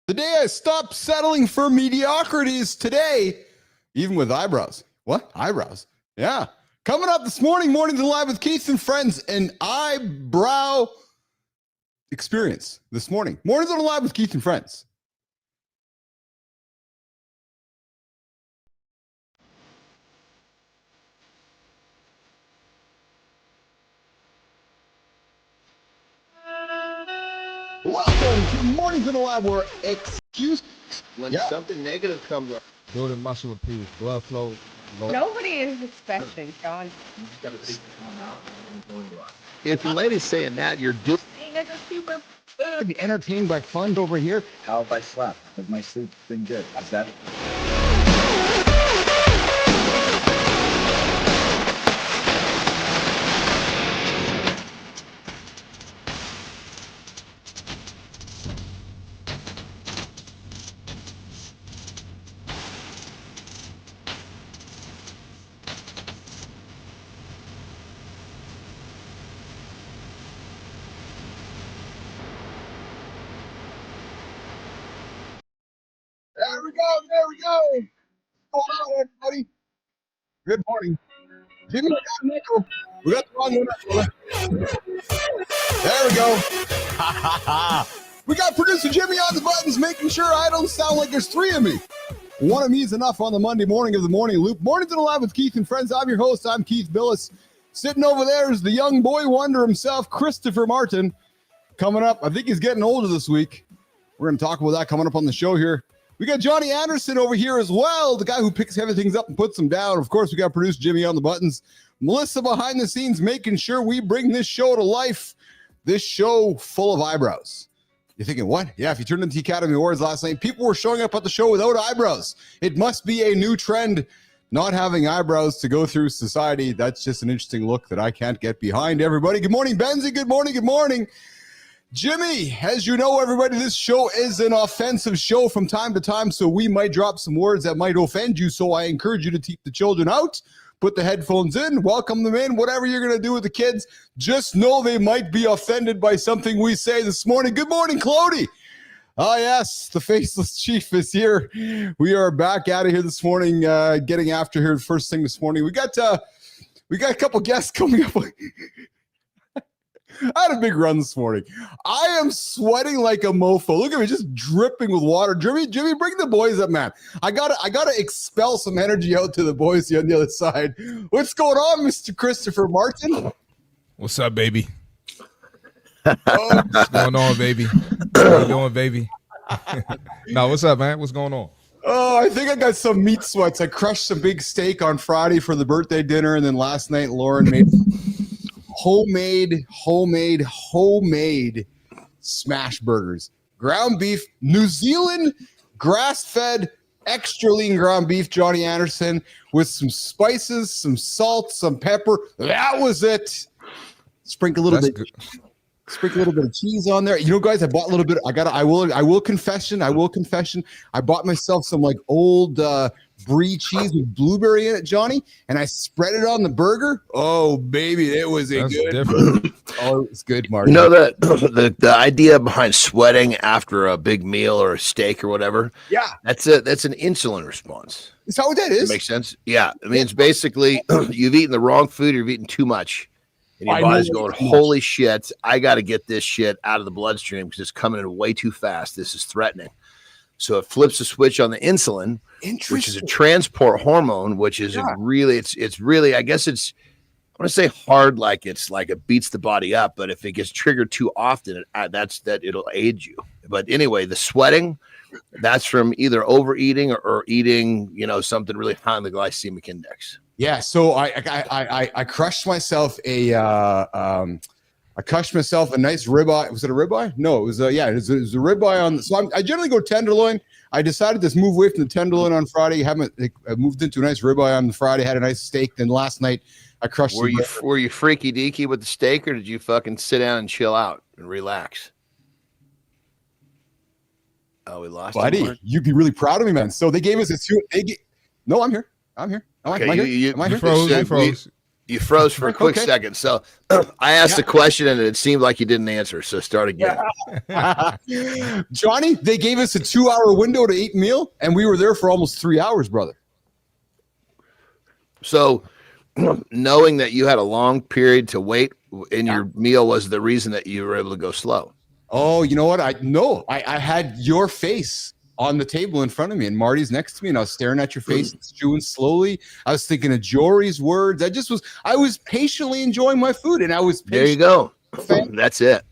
The day I stopped settling for mediocrities today, even with eyebrows. What? Eyebrows? Yeah. Coming up this morning, Mornings Live with Keith and Friends, an eyebrow experience this morning. Mornings Live with Keith and Friends. Welcome to Mornings in the Lab, where excuse when something negative comes up. Building muscle appeal, blood flow. Nobody is expecting, John. If the lady's saying that, you're doing super be entertained by fun over here. How if I slept? Has my sleep been good? Is that? There we go. There we go. What's going on, everybody? Good morning. Jimmy, we got the wrong one. There we go. We got producer Jimmy on the buttons, making sure I don't sound like there's three of me. One of me is enough on the Monday morning of the Morning Loop. Mornings in the Lab with Keith and Friends. I'm your host. I'm Keith Bilous. Sitting over there is the young boy wonder himself, Christopher Martin. Coming up, I think he's getting older this week. We're going to talk about that coming up on the show here. We got Jon Andersen over here as well, the guy who picks heavy things up and puts them down. Of course, we got producer Jimmy on the buttons. Melissa behind the scenes, making sure we bring this show to life. This show full of eyebrows. You're thinking, what? Yeah, if you turned into the Academy Awards last night, people were showing up at the show without eyebrows. It must be a new trend, not having eyebrows to go through society. That's just an interesting look that I can't get behind, everybody. Good morning, Benzie. Good morning. Good morning. Jimmy, as you know, everybody, this show is an offensive show from time to time, so we might drop some words that might offend you, so I encourage you to keep the children out, put the headphones in, welcome them in, whatever you're going to do with the kids. Just know they might be offended by something we say this morning. Good morning, Clody. Yes, the Faceless Chief is here. We are back out of here this morning, getting after here first thing this morning. We got a couple guests coming up. I had a big run this morning. I am sweating like a mofo. Look at me, just dripping with water. Jimmy, bring the boys up, man. I gotta expel some energy out to the boys here on the other side. What's going on, Mr. Christopher Martin? What's up, baby? What's going on, baby? How you doing, baby? No, what's up, man? What's going on? Oh, I think I got some meat sweats. I crushed some big steak on Friday for the birthday dinner, and then last night Lauren made homemade smash burgers. Ground beef, New Zealand grass-fed extra lean ground beef, Jon Andersen, with some spices, some salt, some pepper. That was it. Sprinkle a little bit of cheese on there. You know, guys, I bought a little bit. I will confession. I bought myself some like old brie cheese with blueberry in it, Johnny, and I spread it on the burger. Oh, baby, it was good. Different. Oh, it was good, Mark. You know the idea behind sweating after a big meal or a steak or whatever. Yeah, that's an insulin response. Is that what that is? Makes sense. Yeah, I mean it's basically you've eaten the wrong food, or you've eaten too much, and your body's going, "Holy shit, I got to get this shit out of the bloodstream because it's coming in way too fast. This is threatening." So it flips a switch on the insulin, which is a transport hormone, which is it's really, I guess I want to say hard, like it's like it beats the body up, but if it gets triggered too often, it'll aid you. But anyway, the sweating, that's from either overeating or eating, something really high on the glycemic index. Yeah. So I crushed myself I crushed myself a nice ribeye. Was it a ribeye? No, it was a ribeye on. So I generally go tenderloin. I decided to move away from the tenderloin on Friday. I moved into a nice ribeye on the Friday. Had a nice steak. Then last night I crushed. Were you freaky deaky with the steak, or did you fucking sit down and chill out and relax? Oh, we lost. Buddy, you'd be really proud of me, man. So they gave us no, I'm here. Okay, Am I here? You froze. You froze for a quick second. So I asked a question and it seemed like you didn't answer. So start again. Johnny, they gave us a 2-hour window to eat meal, and we were there for almost 3 hours, brother. So knowing that you had a long period to wait in your meal was the reason that you were able to go slow. Oh, you know what? I had your face on the table in front of me, and Marty's next to me, and I was staring at your face, chewing slowly. I was thinking of Jory's words. I was patiently enjoying my food, and I was there. You go. That's it.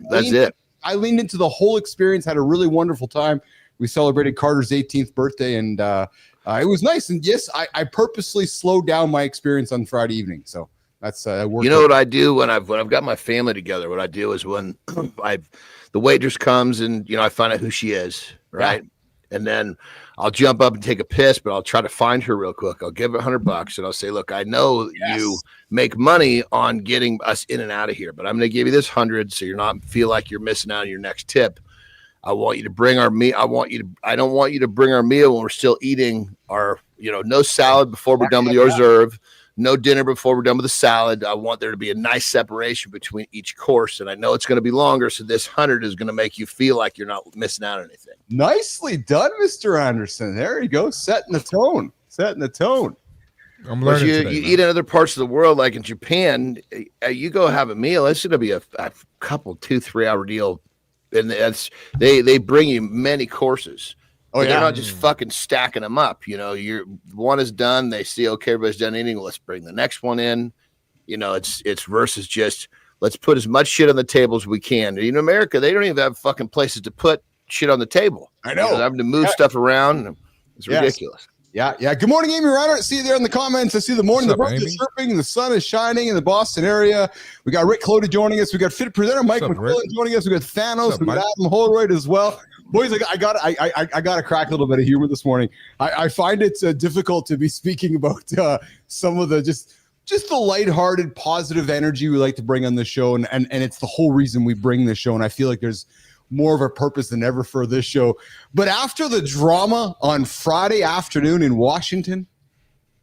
That's it. I leaned into the whole experience, had a really wonderful time. We celebrated Carter's 18th birthday, and it was nice. And yes, I purposely slowed down my experience on Friday evening. So that's worked. You know what I do when I've got my family together? What I do is when the waitress comes and I find out who she is. Right. Yeah. And then I'll jump up and take a piss, but I'll try to find her real quick. I'll give her $100 and I'll say, look, I know you make money on getting us in and out of here, but I'm going to give you this 100. So you're not feel like you're missing out on your next tip. I want you to bring our meal. I don't want you to bring our meal when we're still eating our, no salad before we're done with the hors d'oeuvre. No dinner before we're done with the salad. I want there to be a nice separation between each course. And I know it's going to be longer. So this 100 is going to make you feel like you're not missing out on anything. Nicely done, Mr. Anderson. There you go. Setting the tone. I'm learning you today, eat in other parts of the world, like in Japan, you go have a meal. It's going to be a couple, 2-3 hour deal. And they bring you many courses. Oh, yeah. They're not just fucking stacking them up. You're one is done. They see, okay, everybody's done eating. Let's bring the next one in. It's versus just let's put as much shit on the table as we can. In America, they don't even have fucking places to put shit on the table. I know. They're having to move stuff around. It's ridiculous. Yeah. Good morning, Amy Ryder. See you there in the comments. I see the morning. The birds are chirping. The sun is shining in the Boston area. We got Rick Clody joining us. We got Fit presenter Mike McQuillan joining us. We got Thanos. We got Adam Holroyd as well. Boys, I got to crack a little bit of humor this morning. I find it difficult to be speaking about some of the just the lighthearted, positive energy we like to bring on the show, and it's the whole reason we bring this show. And I feel like there's more of a purpose than ever for this show. But after the drama on Friday afternoon in Washington,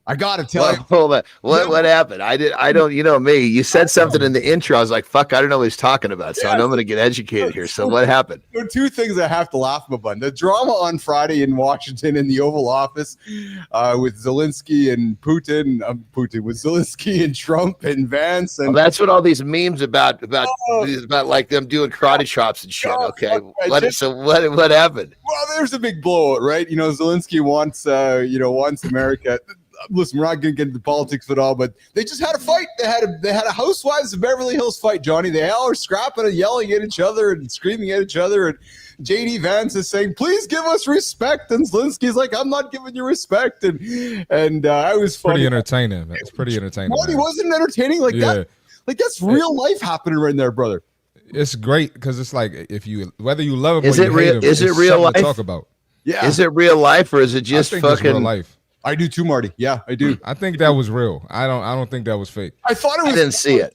I got to tell you. Hold on. What happened? I don't, me. You said something in the intro. I was like, fuck, I don't know what he's talking about. So I know I'm going to get educated here. So what happened? There are two things I have to laugh about. The drama on Friday in Washington in the Oval Office with Zelensky and Putin, with Zelensky and Trump and Vance. And that's what all these memes about like them doing karate chops and shit. Okay. What happened? Well, there's a big blowout, right? Zelensky wants America. Listen, we're not going to get into politics at all, but they just had a fight. They had a Housewives of Beverly Hills fight, Johnny. They all are scrapping and yelling at each other and screaming at each other. And JD Vance is saying, "Please give us respect." And Zelensky's like, "I'm not giving you respect." And I was funny. Pretty entertaining, man. It's pretty entertaining. Marty, wasn't entertaining like that? Like that's real life happening right there, brother. It's great because it's like whether you love him or you hate him, is it real life? To talk about. Yeah. Is it real life or is it just fucking real life? I do too, Marty. Yeah, I do. I think that was real. I don't think that was fake. I thought it was. I didn't see it.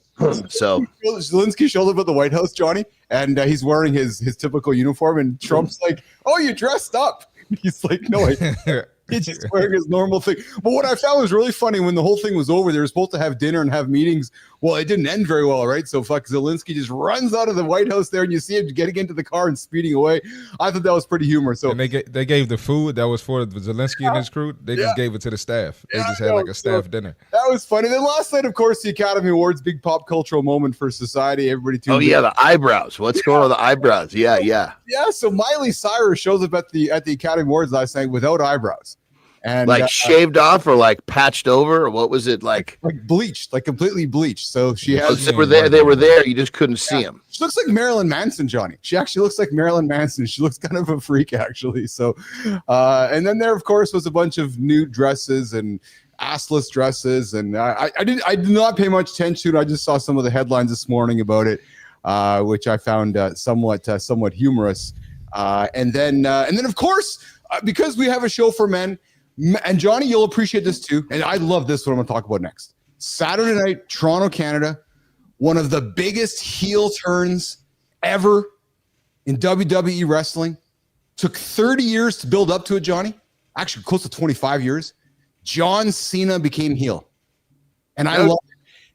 So Zelensky showed up at the White House, Johnny, and he's wearing his typical uniform, and Trump's like, "Oh, you dressed up." He's like, "No, he's just wearing his normal thing." But what I found was really funny when the whole thing was over. They were supposed to have dinner and have meetings. Well, it didn't end very well, right? So Zelensky just runs out of the White House there, and you see him getting into the car and speeding away. I thought that was pretty humorous. So and they gave the food that was for Zelensky and his crew. They just gave it to the staff. They just had like a staff dinner. That was funny. Then last night, of course, the Academy Awards, big pop cultural moment for society. Everybody tuned in. Oh yeah, the eyebrows. What's going on with the eyebrows? Yeah. Yeah. So Miley Cyrus shows up at the Academy Awards last night without eyebrows. And like shaved off or like patched over, or what was it like? Like bleached, like completely bleached. So she has. They were there. You just couldn't see them. She looks like Marilyn Manson, Johnny. She actually looks like Marilyn Manson. She looks kind of a freak, actually. So, and then there, of course, was a bunch of nude dresses and assless dresses, and I did not pay much attention to it. I just saw some of the headlines this morning about it, which I found somewhat humorous. And then, of course, because we have a show for men. And Johnny, you'll appreciate this too. And I love this, what I'm going to talk about next. Saturday night, Toronto, Canada, one of the biggest heel turns ever in WWE wrestling. Took 30 years to build up to it, Johnny. Actually, close to 25 years. John Cena became heel. And I love it.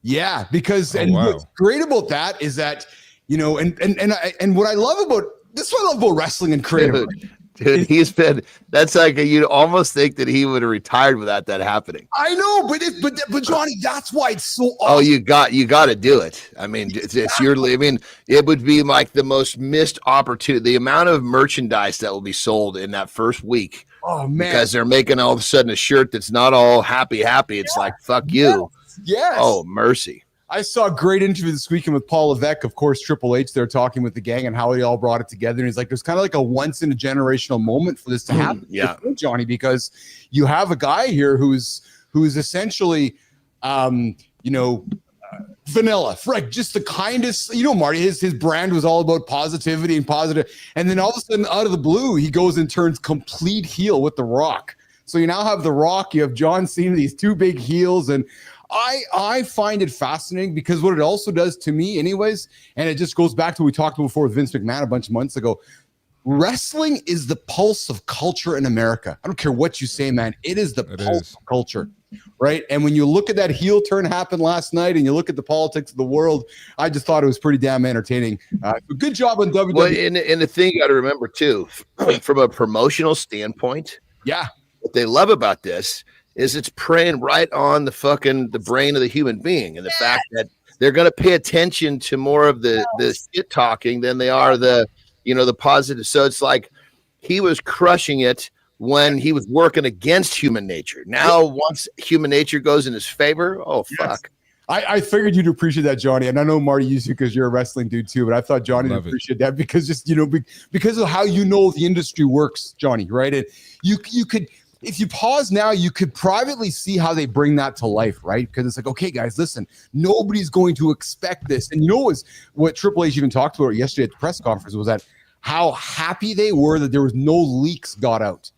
Yeah, because Oh, and wow. what's great about that is that, you know, and what I love about this, what I love about wrestling and creative. Dude, he's been. That's like you'd almost think that he would have retired without that happening. I know, but Johnny, that's why it's so awesome. Oh, you got to do it. I mean, it's your. I mean, it would be like the most missed opportunity. The amount of merchandise that will be sold in that first week. Oh man, because they're making all of a sudden a shirt that's not all happy. It's like fuck you. Yes. Oh mercy. I saw a great interview this weekend with Paul Levesque, of course, Triple H. They're talking with the gang and how they all brought it together. And he's like, there's kind of like a once in a generational moment for this to happen. Yeah, Johnny, because you have a guy here who's essentially, vanilla, Frank, just the kindest. You know, Marty, his brand was all about positivity and positive. And then all of a sudden, out of the blue, he goes and turns complete heel with The Rock. So you now have The Rock, you have John Cena, these two big heels, and I find it fascinating because what it also does to me anyways, and it just goes back to what we talked about before with Vince McMahon a bunch of months ago, wrestling is the pulse of culture in America. I don't care what you say, man. It is the pulse of culture, right? And when you look at that heel turn happen last night and you look at the politics of the world, I just thought it was pretty damn entertaining. Good job on WWE. Well, and the thing you got to remember too, from a promotional standpoint, what they love about this is it's preying right on the brain of the human being, and the fact that they're going to pay attention to more of the shit talking than they are the positive. So it's like he was crushing it when he was working against human nature. Now, once human nature goes in his favor, oh fuck. I figured you'd appreciate that, Johnny, and I know Marty used to because you're a wrestling dude too. But I thought Johnny would appreciate that because just because of how the industry works, Johnny, right? And you could. If you pause now, you could privately see how they bring that to life, right? Because it's like, okay, guys, listen, nobody's going to expect this. And what Triple H even talked about yesterday at the press conference was that how happy they were that there was no leaks got out,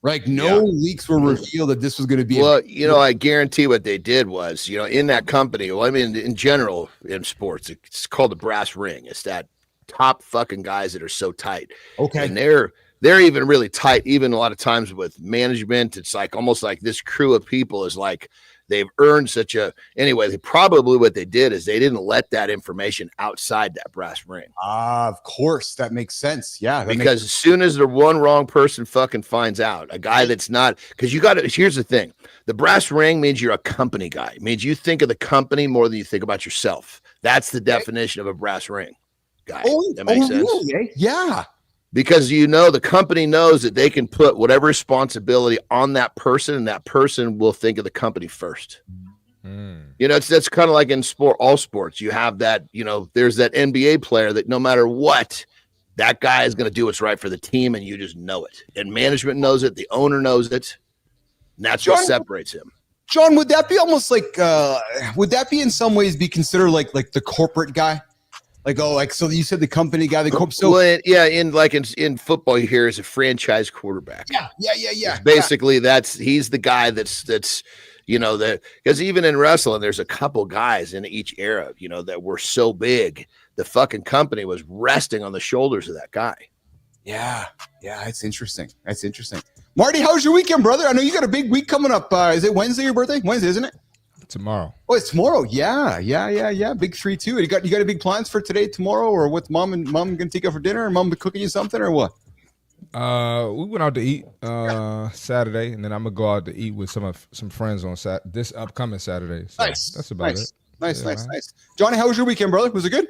right? No leaks were revealed that this was going to be. Well, I guarantee what they did was, in that company, well, I mean, in general, in sports, it's called the brass ring. It's that top fucking guys that are so tight. Okay. And they're even really tight, even a lot of times with management. It's like almost like this crew of people is like they've earned anyway, what they did is they didn't let that information outside that brass ring. Of course, that makes sense. Yeah. Because as soon as the one wrong person fucking finds out, a guy that's not, because here's the thing. The brass ring means you're a company guy. It means you think of the company more than you think about yourself. That's the definition of a brass ring guy. That makes sense. Really? Yeah. Because the company knows that they can put whatever responsibility on that person, and that person will think of the company first. That's kind of like in all sports. You have that, there's that NBA player that no matter what, that guy is going to do what's right for the team, and you just know it. And management knows it, the owner knows it, and that's what separates him. John, would that be almost like? Would that be in some ways be considered like the corporate guy? So you said the company guy, in football, you hear is a franchise quarterback. Yeah. Basically, he's the guy that's because even in wrestling, there's a couple guys in each era, that were so big, the fucking company was resting on the shoulders of that guy. Yeah, it's interesting. Marty, how's your weekend, brother? I know you got a big week coming up. Is it Wednesday, your birthday? Wednesday, isn't it? Tomorrow. Oh, it's tomorrow. Yeah. Big 3-2. You got any big plans for today, tomorrow, or what's mom gonna take out for dinner? Or mom cooking you something, or what? We went out to eat Saturday, and then I'm gonna go out to eat with some friends on this upcoming Saturday. So nice. That's about it. Nice. Johnny, how was your weekend, brother? Was it good?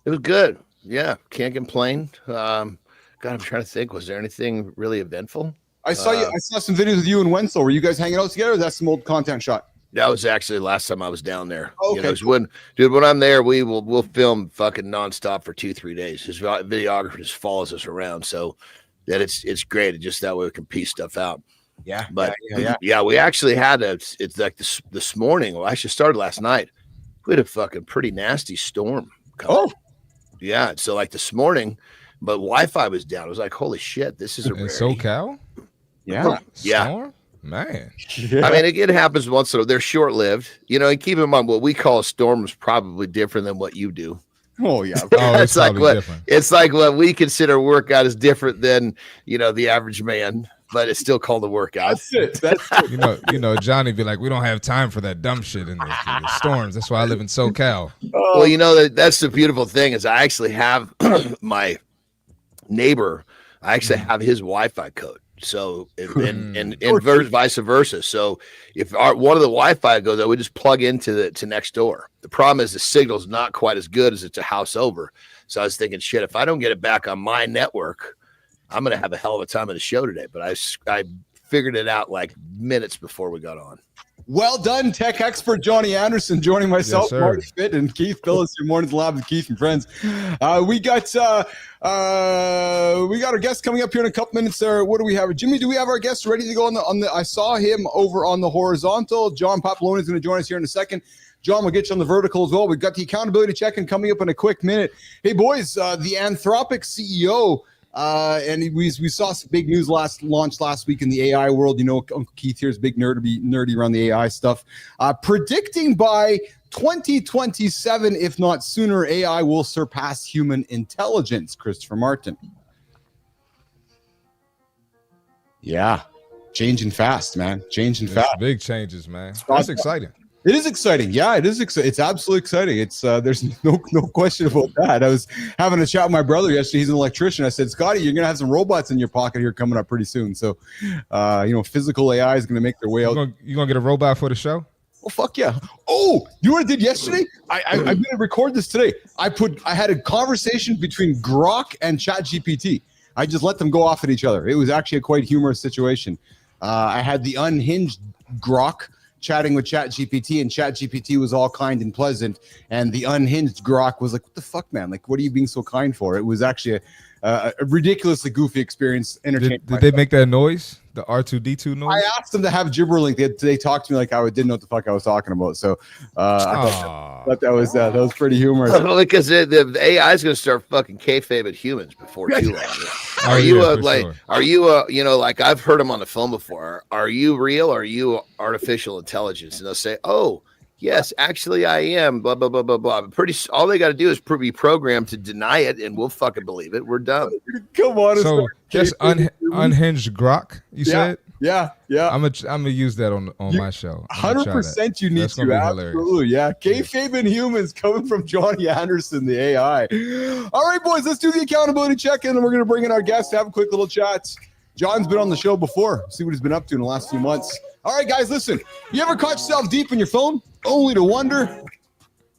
It was good. Yeah, can't complain. God, I'm trying to think. Was there anything really eventful? I saw some videos of you and Wenzel. Were you guys hanging out together? Or that's some old content shot. That was actually the last time I was down there. Okay. When I'm there, we'll film fucking nonstop for 2-3 days. His videographer just follows us around, so that it's great. It's just that way we can piece stuff out. Yeah. But we actually had it's like this morning. Well, actually started last night. We had a fucking pretty nasty storm coming. Oh, yeah. So like this morning, but Wi-Fi was down. I was like, holy shit, this is a rarity. SoCal. Yeah. Storm? Man. I mean, it happens once in a while. They're short-lived. And keep in mind what we call a storm is probably different than what you do. Oh yeah. It's like what we consider workout is different than the average man. but it's still called a workout. That's it. That's it. You know, Johnny be like, we don't have time for that dumb shit in the storms. That's why I live in SoCal. Well, you know, that's the beautiful thing is I actually have my neighbor. I actually have his Wi-Fi code. So and vice versa. So if one of the Wi-Fi goes out, we just plug into next door. The problem is the signal's not quite as good as it's a house over. So I was thinking, shit, if I don't get it back on my network, I'm gonna have a hell of a time of the show today. But I figured it out like minutes before we got on. Well done, tech expert Jon Andersen joining myself, Yes, CMartyFit, and Keith Bilous, your Mornings Lab with Keith and friends. We got our guest coming up here in a couple minutes. What do we have? Jimmy, do we have our guest ready to go on the? I saw him over on the horizontal. John Papaloni is going to join us here in a second. John, we'll get you on the vertical as well. We've got the accountability check-in coming up in a quick minute. Hey, boys, the Anthropic CEO. And we saw some big news launched last week in the AI world. You know, Uncle Keith here is big nerdy around the AI stuff. Predicting by 2027, if not sooner, AI will surpass human intelligence. Christopher Martin. Yeah, changing fast, man. Changing fast. Big changes, man. That's exciting. It is exciting. Yeah, it is exciting. It's absolutely exciting. It's there's no question about that. I was having a chat with my brother yesterday. He's an electrician. I said, Scotty, you're gonna have some robots in your pocket here coming up pretty soon. So, physical AI is gonna make their way out. You gonna get a robot for the show? Oh fuck yeah! Oh, you know what I did yesterday? I'm gonna record this today. I had a conversation between Grok and ChatGPT. I just let them go off at each other. It was actually a quite humorous situation. I had the unhinged Grok chatting with ChatGPT, and ChatGPT was all kind and pleasant, and the unhinged Grok was like, "What the fuck, man? Like, what are you being so kind for?" It was actually a ridiculously goofy experience. Entertaining. Did they make that noise? The R2D2 noise? I asked them to have gibberlink. They talked to me like I didn't know what the fuck I was talking about. So I thought that was pretty humorous. Because the AI is going to start fucking kayfabe at humans before too long. Are you like I've heard them on the phone before. Are you real? Or are you artificial intelligence? And they'll say, "Oh, yes, actually I am." Blah blah blah blah blah. All they got to do is be programmed to deny it, and we'll fucking believe it. We're done. Come on. So just unhinged Grok. You said. Yeah. I'm gonna use that on my show. 100% you need to. Absolutely. Yeah. Kayfabe and humans coming from Jon Andersen, the AI. All right, boys, let's do the accountability check-in, and we're going to bring in our guest to have a quick little chat. John's been on the show before. See what he's been up to in the last few months. All right, guys, listen. You ever caught yourself deep in your phone only to wonder,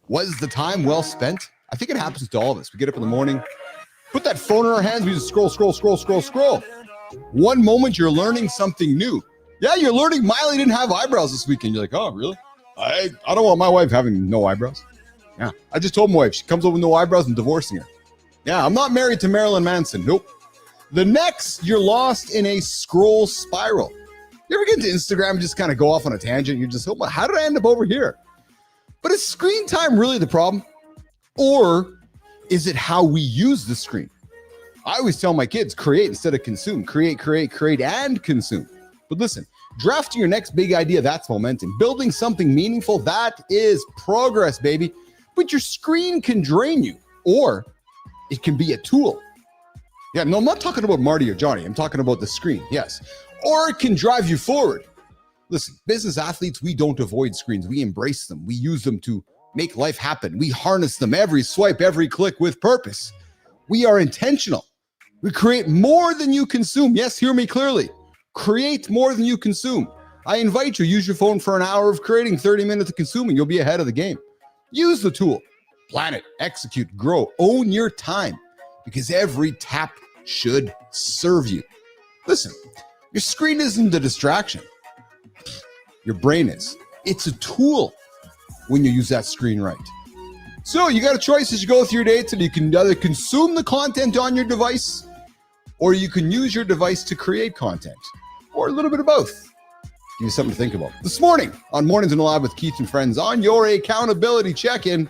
was the time well spent? I think it happens to all of us. We get up in the morning, put that phone in our hands, we just scroll. One moment you're learning something new. Yeah, you're learning Miley didn't have eyebrows this weekend. You're like, oh, really? I don't want my wife having no eyebrows. Yeah, I just told my wife, she comes over with no eyebrows, I'm divorcing her. Yeah, I'm not married to Marilyn Manson. Nope. The next, you're lost in a scroll spiral. You ever get into Instagram and just kind of go off on a tangent? You're just, oh, how did I end up over here? But is screen time really the problem? Or is it how we use the screen? I always tell my kids, create instead of consume. Create, and consume. But listen, drafting your next big idea, that's momentum. Building something meaningful, that is progress, baby. But your screen can drain you, or it can be a tool. Yeah, no, I'm not talking about Marty or Johnny. I'm talking about the screen, yes. Or it can drive you forward. Listen, business athletes, we don't avoid screens. We embrace them. We use them to make life happen. We harness them every swipe, every click with purpose. We are intentional. We create more than you consume. Yes, hear me clearly. Create more than you consume. I invite you, use your phone for an hour of creating, 30 minutes of consuming. You'll be ahead of the game. Use the tool. Plan it, execute, grow, own your time, because every tap should serve you. Listen, your screen isn't a distraction. Your brain is. It's a tool when you use that screen right. So you got a choice as you go through your day today. You can either consume the content on your device, or you can use your device to create content, or a little bit of both. Give you something to think about. This morning on Mornings in the Lab with Keith and Friends on your accountability check-in.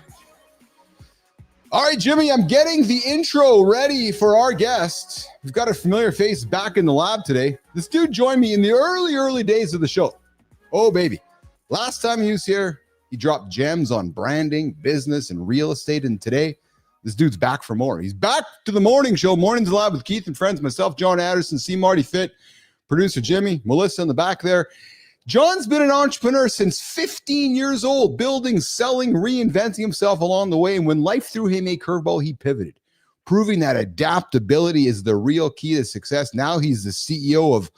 All right, Jimmy, I'm getting the intro ready for our guest. We've got a familiar face back in the lab today. This dude joined me in the early days of the show. Oh, baby. Last time he was here, he dropped gems on branding, business, and real estate. And today, this dude's back for more. He's back to the morning show, Mornings in the Lab with Keith and Friends, myself, Jon Andersen, CMartyFit. producer Jimmy, Melissa in the back there. John's been an entrepreneur since 15 years old, building, selling, reinventing himself along the way. And when life threw him a curveball, he pivoted, proving that adaptability is the real key to success. Now he's the CEO of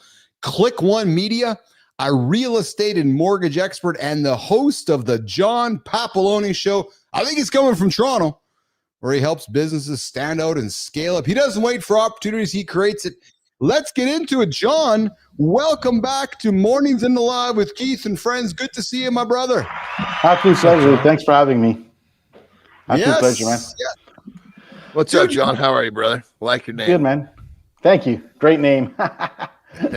Click One Media, a real estate and mortgage expert, and the host of the John Papaloni Show. I think he's coming from Toronto, where he helps businesses stand out and scale up. He doesn't wait for opportunities, he creates it. Let's get into it. John, welcome back to Mornings in the Lab with Keith and friends. Good to see you, my brother. Absolute pleasure. Thanks for having me. Absolute pleasure, man. Yeah. What's up, John? How are you, brother? Like your name. Good, man. Thank you. Great name.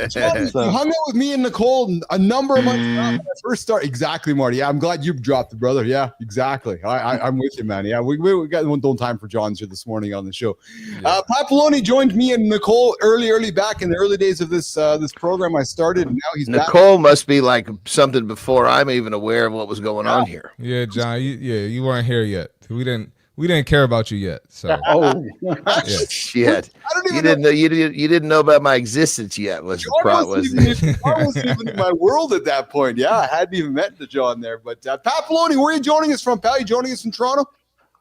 John, you hung out with me and Nicole a number of months ago when I first started. Exactly, Marty. Yeah, I'm glad you dropped it, brother. Yeah, exactly. I'm with you, man. Yeah, we got no time for John's here this morning on the show. Yeah. Papaloni joined me and Nicole early back in the early days of this program I started, and now he's Nicole back. Must be like something before I'm even aware of what was going on here. Yeah, John. You weren't here yet. We didn't care about you yet. So shit. You didn't know about my existence yet. Was the problem? I wasn't even in my world at that point. Yeah, I hadn't even met the John there. But Papaloni, where are you joining us from, pal? You joining us from Toronto?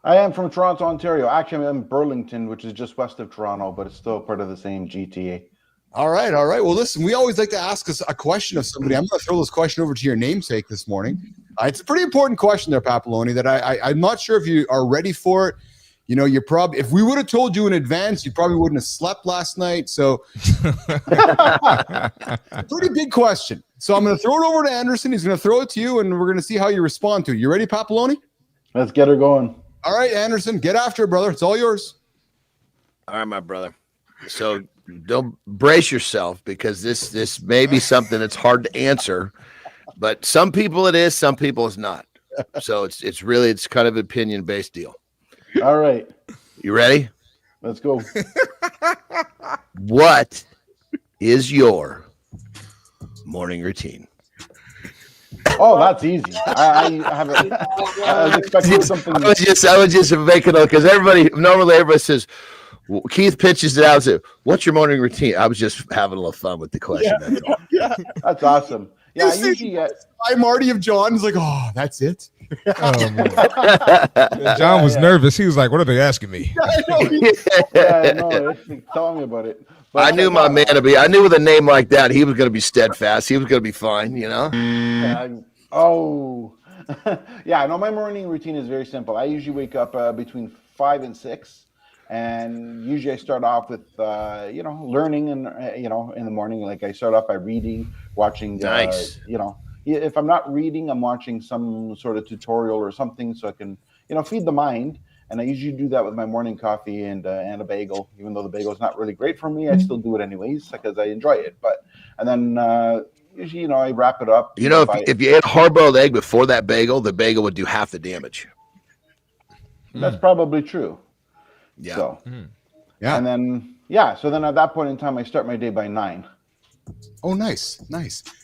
I am from Toronto, Ontario. Actually, I'm in Burlington, which is just west of Toronto, but it's still part of the same GTA. All right. Well, listen, we always like to ask us a question of somebody. I'm going to throw this question over to your namesake this morning. It's a pretty important question there, Papaloni, that I'm not sure if you are ready for it. You know, you're probably, if we would have told you in advance, you probably wouldn't have slept last night. So pretty big question. So I'm going to throw it over to Anderson. He's going to throw it to you, and we're going to see how you respond to it. You ready, Papaloni? Let's get her going. All right, Anderson, get after it, brother. It's all yours. All right, my brother. So don't brace yourself, because this may be something that's hard to answer, but some people it is, some people it's not. So it's kind of an opinion based deal. All right. You ready? Let's go. What is your morning routine? Oh, that's easy. I was expecting something. I was just making it, because everybody says, Keith pitches it out and says, "What's your morning routine?" I was just having a little fun with the question. Yeah. That's awesome. Yeah, I usually I Marty of John is like, "Oh, that's it." John was nervous. He was like, "What are they asking me?" I know. Tell me about it. But I knew my man to be. I knew with a name like that, he was going to be steadfast. He was going to be fine. You know. Yeah. No, my morning routine is very simple. I usually wake up between 5 and 6. And usually I start off with, learning and, in the morning, like I start off by reading, watching, nice. If I'm not reading, I'm watching some sort of tutorial or something so I can, feed the mind. And I usually do that with my morning coffee and a bagel. Even though the bagel is not really great for me, I still do it anyways because I enjoy it. And then usually, I wrap it up. If you ate a hard-boiled egg before that bagel, the bagel would do half the damage. That's probably true. Yeah. So, and then so then at that point in time, I start my day by 9. Oh, nice.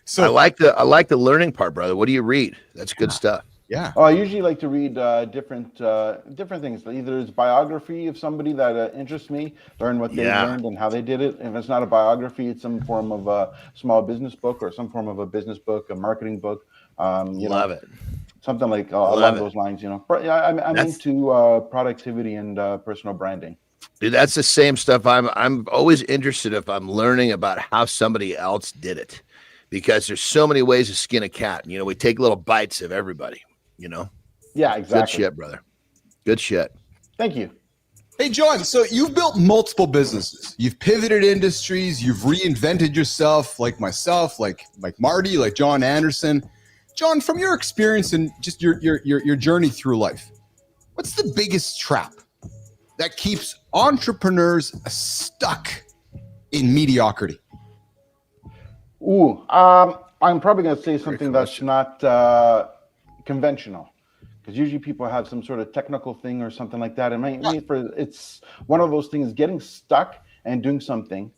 So I like the learning part, brother. What do you read? That's good stuff. Yeah. Oh, I usually like to read different things. Either it's biography of somebody that interests me, learn what they learned and how they did it. If it's not a biography, it's some form of a small business book or some form of a business book, a marketing book. Love it. Something like along those lines, I'm into productivity and personal branding. Dude, that's the same stuff. I'm always interested if I'm learning about how somebody else did it, because there's so many ways to skin a cat. We take little bites of everybody. Yeah, exactly. Good shit, brother. Good shit. Thank you. Hey, John, so you've built multiple businesses. You've pivoted industries. You've reinvented yourself, like myself, like Marty, like Jon Andersen. John, from your experience and just your journey through life, what's the biggest trap that keeps entrepreneurs stuck in mediocrity? I'm probably going to say something that's not conventional, because usually people have some sort of technical thing or something like that. And it's one of those things, getting stuck and doing something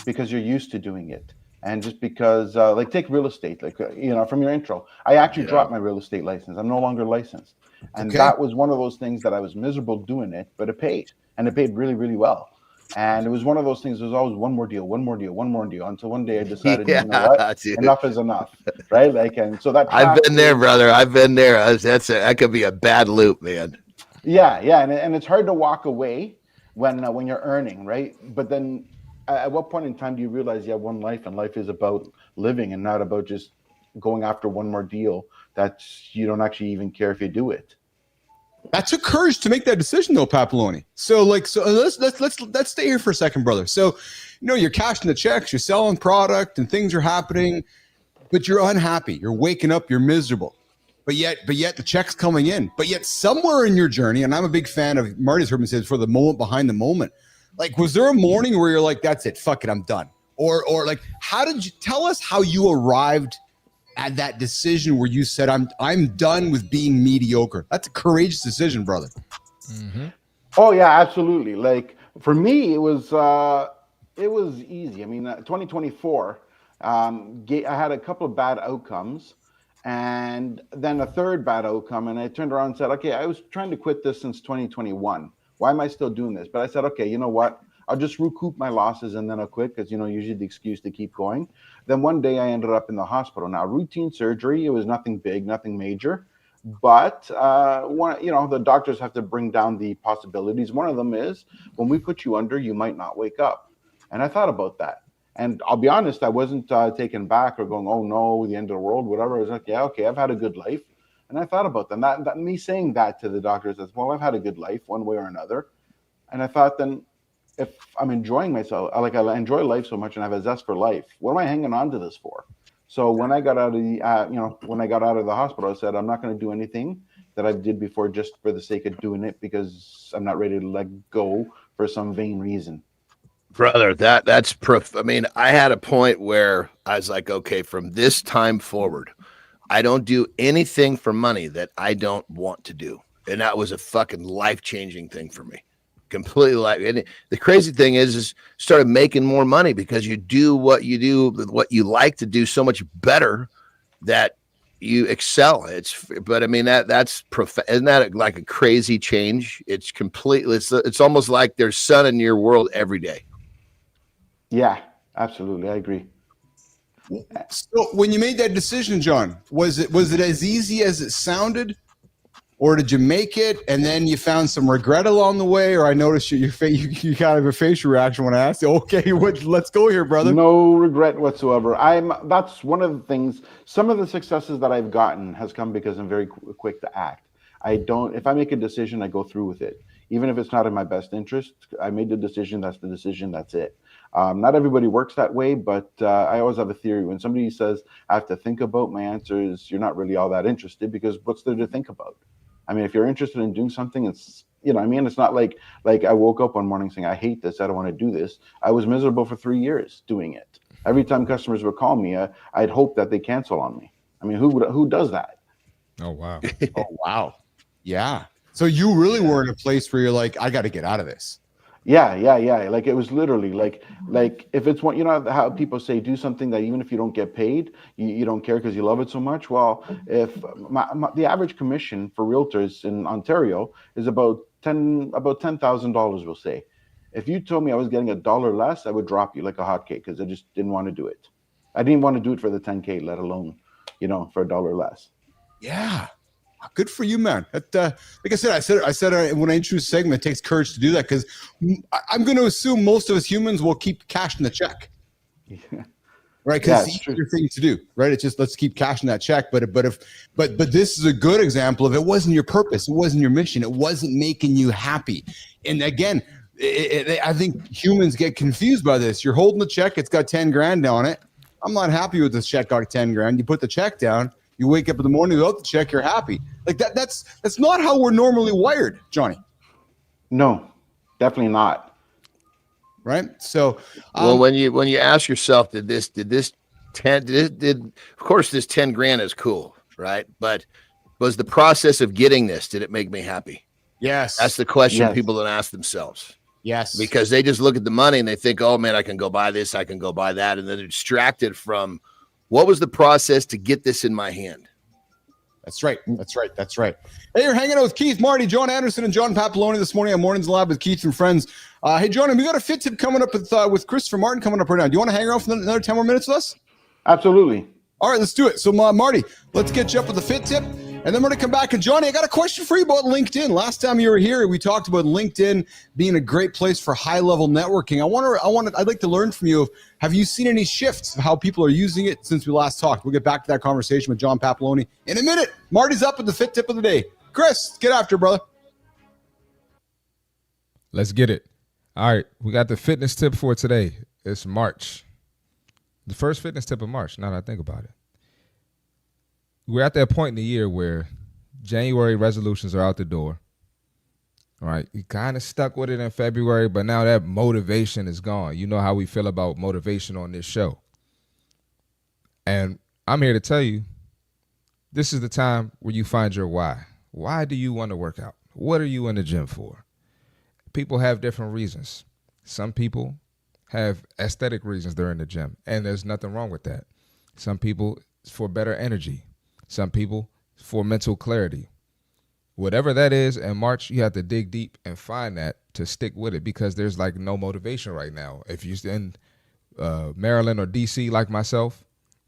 because you're used to doing it. And just because, take real estate, from your intro, I actually dropped my real estate license. I'm no longer licensed. And that was one of those things that I was miserable doing it, but it paid. And it paid really, really well. And it was one of those things. There was always one more deal, until one day I decided, you know what, dude. enough is enough, right? Like, and so that I've been there, brother. I've been there. That could be a bad loop, man. Yeah, and it's hard to walk away when you're earning, right? But then, at what point in time do you realize you have one life, and life is about living and not about just going after one more deal that you don't actually even care if you do it? That took courage to make that decision, though, Papaloni. So let's stay here for a second, brother. So, you're cashing the checks, you're selling product, and things are happening, but you're unhappy. You're waking up, you're miserable, but yet the check's coming in. But yet, somewhere in your journey, and I'm a big fan of Marty's heard me say for the moment behind the moment. Like, was there a morning where you're like, "That's it, fuck it, I'm done," or like, how did you tell us how you arrived at that decision where you said, I'm done with being mediocre? That's a courageous decision, brother. Mm-hmm. Oh yeah, absolutely. Like for me, it was easy. I mean, 2024, I had a couple of bad outcomes, and then a third bad outcome, and I turned around and said, okay, I was trying to quit this since 2021. Why am I still doing this? But I said, okay, you know what? I'll just recoup my losses and then I'll quit, because usually the excuse to keep going. Then one day I ended up in the hospital. Now, routine surgery, it was nothing big, nothing major, but the doctors have to bring down the possibilities. One of them is, when we put you under, you might not wake up. And I thought about that. And I'll be honest, I wasn't taken back or going, oh no, the end of the world, whatever. I was like, yeah, okay, I've had a good life. And I thought about them. That me saying that to the doctors as well, I've had a good life one way or another. And I thought, then, if I'm enjoying myself, I enjoy life so much and I have a zest for life, what am I hanging on to this for? So when I got out of the hospital, I said, I'm not going to do anything that I did before just for the sake of doing it, because I'm not ready to let go for some vain reason. Brother, that's proof. I mean, I had a point where I was like, okay, from this time forward, I don't do anything for money that I don't want to do. And that was a fucking life-changing thing for me. Completely. And the crazy thing is started making more money because you do what you like to do so much better that you excel. But I mean, isn't that like a crazy change? It's completely, it's almost like there's sun in your world every day. Yeah, absolutely. I agree. So when you made that decision, John, was it as easy as it sounded? Or did you make it and then you found some regret along the way? Or I noticed you kind of a facial reaction when I asked you, okay, let's go here, brother. No regret whatsoever. That's one of the things. Some of the successes that I've gotten has come because I'm very quick to act. If I make a decision, I go through with it. Even if it's not in my best interest, I made the decision, that's the decision, that's it. Not everybody works that way, but I always have a theory. When somebody says, I have to think about, my answer is, you're not really all that interested, because what's there to think about? I mean, if you're interested in doing something, it's, it's not like I woke up one morning saying, I hate this, I don't want to do this. I was miserable for 3 years doing it. Every time customers would call me, I'd hope that they cancel on me. I mean, who does that? Oh, wow. Oh, wow. Yeah. So you really were in a place where you're like, I got to get out of this. Yeah. Like, it was literally like if it's one, how people say, do something that even if you don't get paid, you don't care because you love it so much. Well, if the average commission for realtors in Ontario is about $10,000, we'll say. If you told me I was getting $1 less, I would drop you like a hotcake, because I just didn't want to do it. I didn't want to do it for the 10K, let alone, for $1 less. Yeah. Good for you, man. Like I said when I introduced the segment, it takes courage to do that, because I'm going to assume most of us humans will keep cashing the check. Yeah. Right? Because it's the easier thing to do, right? It's just, let's keep cashing that check. But this is a good example of, it wasn't your purpose, it wasn't your mission, it wasn't making you happy. And again, I think humans get confused by this. You're holding the check, it's got 10 grand on it. I'm not happy with this check, got 10 grand. You put the check down. You wake up in the morning without the check, you're happy. Like that's not how we're normally wired, Johnny. No, definitely not. Right. So, well, when you ask yourself, did this 10, of course, this 10 grand is cool, right? But was the process of getting this, did it make me happy? Yes. That's the question people don't ask themselves. Yes. Because they just look at the money and they think, oh man, I can go buy this, I can go buy that. And then they're distracted from, what was the process to get this in my hand? That's right. Hey, you're hanging out with Keith, Marty, Jon Andersen, and John Papaloni this morning on Mornings Live with Keith and friends. Hey, John, we got a fit tip coming up with Christopher Martin coming up right now. Do you want to hang around for another 10 more minutes with us? Absolutely. All right, let's do it. So, Marty, let's get you up with the fit tip. And then we're going to come back. And Johnny, I got a question for you about LinkedIn. Last time you were here, we talked about LinkedIn being a great place for high-level networking. I'd like to learn from you. Have you seen any shifts of how people are using it since we last talked? We'll get back to that conversation with John Papaloni in a minute. Marty's up with the fit tip of the day. Chris, get after it, brother. Let's get it. All right, we got the fitness tip for today. It's March. The first fitness tip of March, now that I think about it. We're at that point in the year where January resolutions are out the door. All right. You kind of stuck with it in February, but now that motivation is gone. You know how we feel about motivation on this show. And I'm here to tell you, this is the time where you find your why. Why do you want to work out? What are you in the gym for? People have different reasons. Some people have aesthetic reasons they're in the gym, and there's nothing wrong with that. Some people, it's for better energy. Some people for mental clarity. Whatever that is, in March, you have to dig deep and find that to stick with it, because there's like no motivation right now. If you're in Maryland or DC like myself,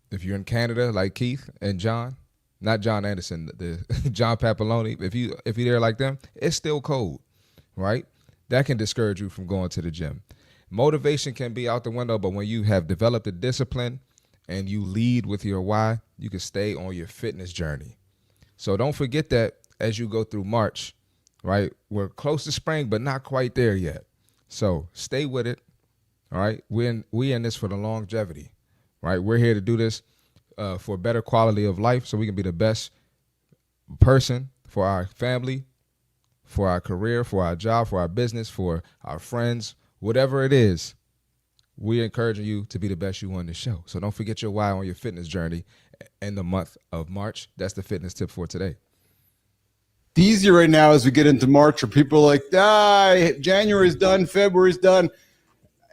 if you're in Canada like Keith and John, not Jon Andersen, the John Papaloni, if you're there like them, it's still cold, right? That can discourage you from going to the gym. Motivation can be out the window, but when you have developed a discipline and you lead with your why, you can stay on your fitness journey. So don't forget that as you go through March, right? We're close to spring, but not quite there yet. So stay with it, all right? We in this for the longevity, right? We're here to do this for better quality of life so we can be the best person for our family, for our career, for our job, for our business, for our friends, whatever it is. We're encouraging you to be the best you on this show. So don't forget your why on your fitness journey in the month of March. That's the fitness tip for today. The easier right now as we get into March are people like, January's done, February's done.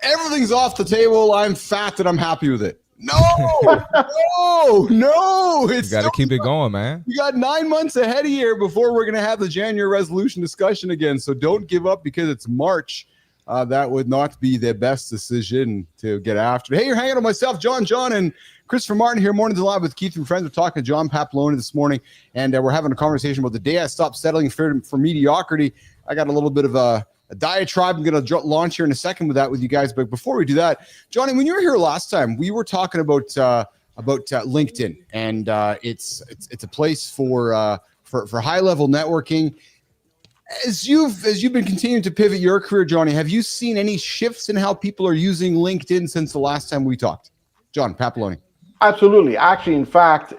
Everything's off the table. I'm fat and I'm happy with it. No. You got to keep it going, man. We got 9 months ahead of here before we're going to have the January resolution discussion again. So don't give up because it's March. That would not be the best decision to get after. Hey, you're hanging with myself, John, and Christopher Martin here, Mornings Live with Keith and friends. We're talking to John Papaloni this morning, and we're having a conversation about the day I stopped settling for mediocrity. I got a little bit of a diatribe I'm going to launch here in a second with you guys. But before we do that, Johnny, when you were here last time, we were talking about LinkedIn, and it's a place for high level networking. As you've been continuing to pivot your career, Johnny, have you seen any shifts in how people are using LinkedIn since the last time we talked? John Papaloni. Absolutely. Actually, in fact,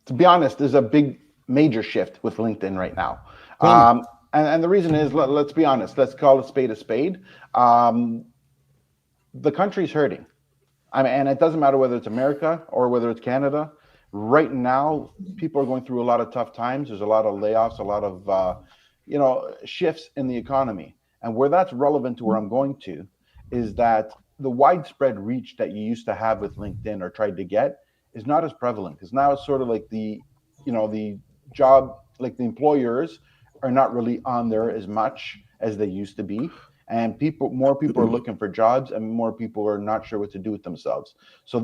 to be honest, there's a big major shift with LinkedIn right now. And the reason is, let's be honest, let's call a spade a spade. The country's hurting. And it doesn't matter whether it's America or whether it's Canada. Right now, people are going through a lot of tough times. There's a lot of layoffs, a lot of shifts in the economy. And where that's relevant to where I'm going to is that the widespread reach that you used to have with LinkedIn or tried to get is not as prevalent, because now it's sort of like the job, like the employers are not really on there as much as they used to be. And more people are looking for jobs, and more people are not sure what to do with themselves. So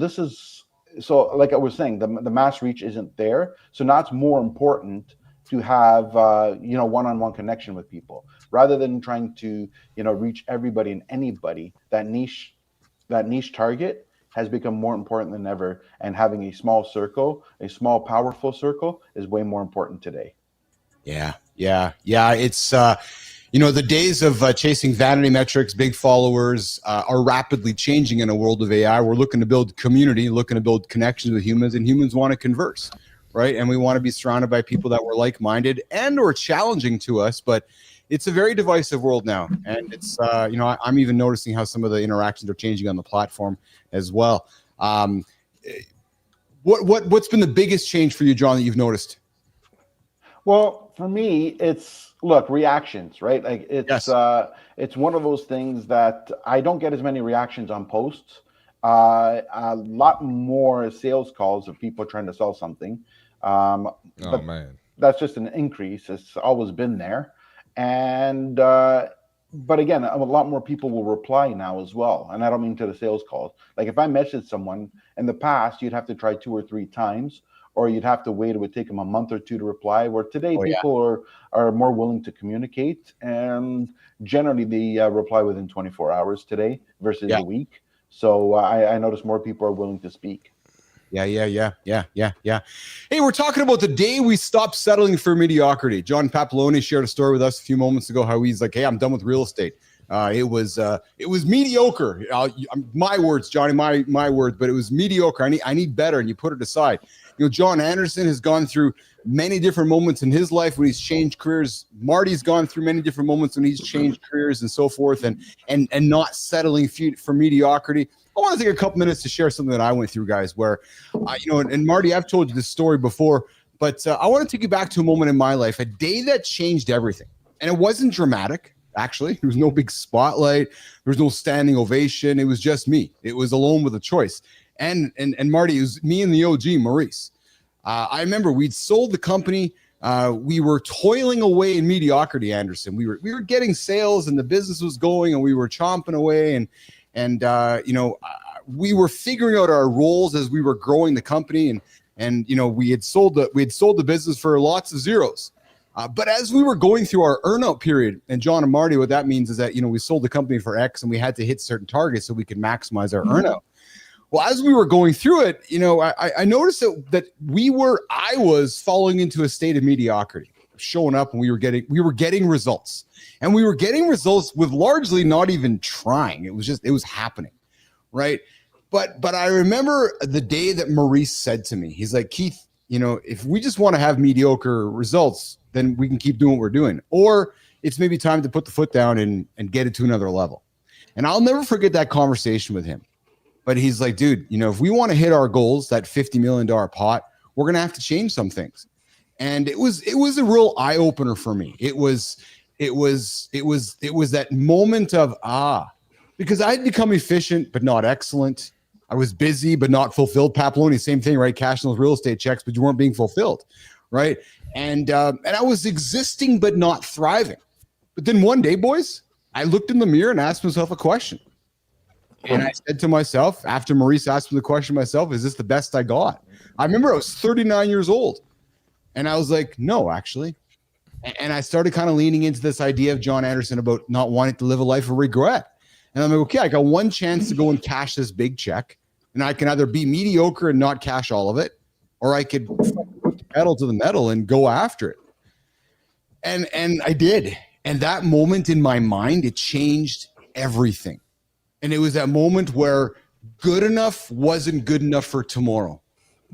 like I was saying, the mass reach isn't there. So now it's more important to have one-on-one connection with people rather than trying to reach everybody and anybody. That niche target has become more important than ever, and having a small circle, a small powerful circle, is way more important today. Yeah. It's the days of chasing vanity metrics, big followers are rapidly changing in a world of AI. We're looking to build community, looking to build connections with humans, and humans want to converse. Right. And we want to be surrounded by people that were like-minded and or challenging to us. But it's a very divisive world now. And it's, I'm even noticing how some of the interactions are changing on the platform as well. What's been the biggest change for you, John, that you've noticed? Well, for me, it's reactions, right? Like it's one of those things that I don't get as many reactions on posts. A lot more sales calls of people trying to sell something. Man. that's just an increase. It's always been there. And but again, a lot more people will reply now as well. And I don't mean to the sales calls. Like if I messaged someone in the past, you'd have to try 2 or 3 times, or you'd have to wait. It would take them a month or 2 to reply. Where today people are more willing to communicate, and generally they reply within 24 hours today versus a week. So I notice more people are willing to speak. Yeah. Hey, we're talking about the day we stopped settling for mediocrity. John Papaloni shared a story with us a few moments ago how he's like, hey, I'm done with real estate. It was mediocre. My words, Johnny, my words, but it was mediocre. I need better, and you put it aside. You know, Jon Andersen has gone through many different moments in his life when he's changed careers. Marty's gone through many different moments when he's changed careers and so forth, and not settling for mediocrity. I want to take a couple minutes to share something that I went through, guys, where, and Marty, I've told you this story before, but I want to take you back to a moment in my life, a day that changed everything. And it wasn't dramatic, actually. There was no big spotlight. There was no standing ovation. It was just me. It was alone with a choice. And Marty, it was me and the OG, Maurice. I remember we'd sold the company. We were toiling away in mediocrity, Anderson. We were getting sales, and the business was going, and we were chomping away, and we were figuring out our roles as we were growing the company, and we had sold the business for lots of zeros. But as we were going through our earnout period, and John and Marty, what that means is that we sold the company for X, and we had to hit certain targets so we could maximize our earnout. Well, as we were going through it, I noticed that I was falling into a state of mediocrity, showing up, and we were getting results. And we were getting results with largely not even trying. It was happening, right? But I remember the day that Maurice said to me, he's like, Keith, if we just want to have mediocre results, then we can keep doing what we're doing. Or it's maybe time to put the foot down and get it to another level. And I'll never forget that conversation with him. But he's like, dude, if we want to hit our goals, that $50 million pot, we're going to have to change some things. And it was a real eye opener for me. It was that moment of because I'd become efficient but not excellent. I was busy but not fulfilled. Papaloni, same thing, right? Cashing those real estate checks, but you weren't being fulfilled, right? And I was existing but not thriving. But then one day, boys, I looked in the mirror and asked myself a question. And I said to myself, after Maurice asked me the question myself, is this the best I got? I remember I was 39 years old. And I was like, no, actually. And I started kind of leaning into this idea of Jon Andersen about not wanting to live a life of regret. And I'm like, okay, I got one chance to go and cash this big check. And I can either be mediocre and not cash all of it, or I could put the pedal to the metal and go after it. And I did. And that moment in my mind, it changed everything. And it was that moment where good enough wasn't good enough for tomorrow.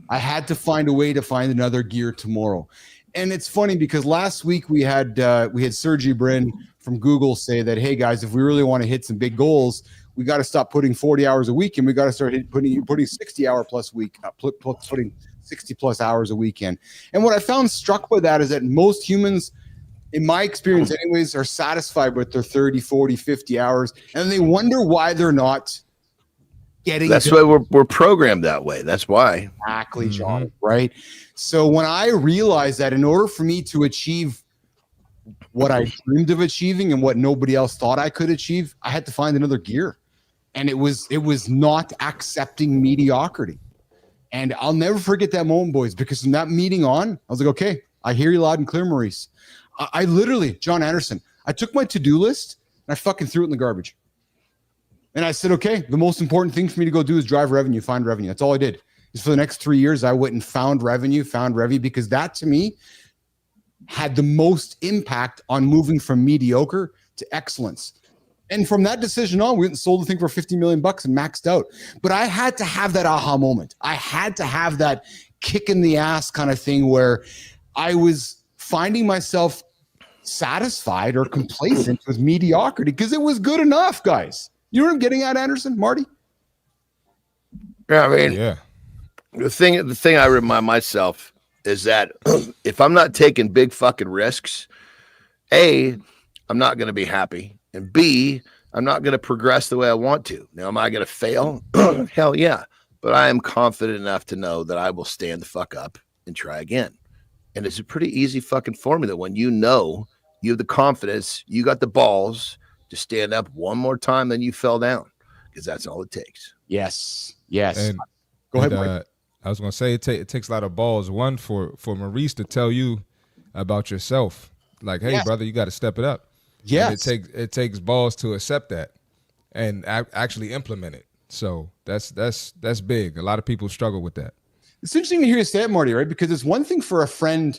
I had to find a way to find another gear tomorrow. And it's funny because last week we had Sergey Brin from Google say that, hey guys, if we really want to hit some big goals, we got to stop putting 40 hours a week, and we got to start putting 60-hour plus week, putting 60 plus hours a weekend. And what I found struck by that is that most humans, in my experience anyways, are satisfied with their 30, 40, 50 hours, and they wonder why they're not getting. That's why we're programmed that way. That's why. Exactly, John. Right. So when I realized that in order for me to achieve what I dreamed of achieving and what nobody else thought I could achieve, I had to find another gear. And it was not accepting mediocrity. And I'll never forget that moment, boys, because from that meeting on, I was like, okay, I hear you loud and clear, Maurice. I literally, Jon Andersen, I took my to-do list and I fucking threw it in the garbage. And I said, okay, the most important thing for me to go do is drive revenue, find revenue. That's all I did. Is for the next 3 years, I went and found revenue, because that to me had the most impact on moving from mediocre to excellence. And from that decision on, we went and sold the thing for $50 million and maxed out. But I had to have that aha moment. I had to have that kick in the ass kind of thing where I was finding myself satisfied or complacent with mediocrity because it was good enough, guys. You know what I'm getting at, Anderson, Marty? Yeah, I mean, Yeah. The thing I remind myself is that if I'm not taking big fucking risks, A, I'm not going to be happy, and B, I'm not going to progress the way I want to. Now, am I going to fail? Hell yeah. But I am confident enough to know that I will stand the fuck up and try again. And it's a pretty easy fucking formula when you know you have the confidence, you got the balls to stand up one more time than you fell down, because that's all it takes. Yes. And Go ahead, Mike. I was gonna say it takes a lot of balls. One, for Maurice to tell you about yourself, like, hey, brother, you got to step it up. Yes. And it takes balls to accept that and actually implement it. So that's big. A lot of people struggle with that. It's interesting to hear you say it, Marty, right? Because it's one thing for a friend,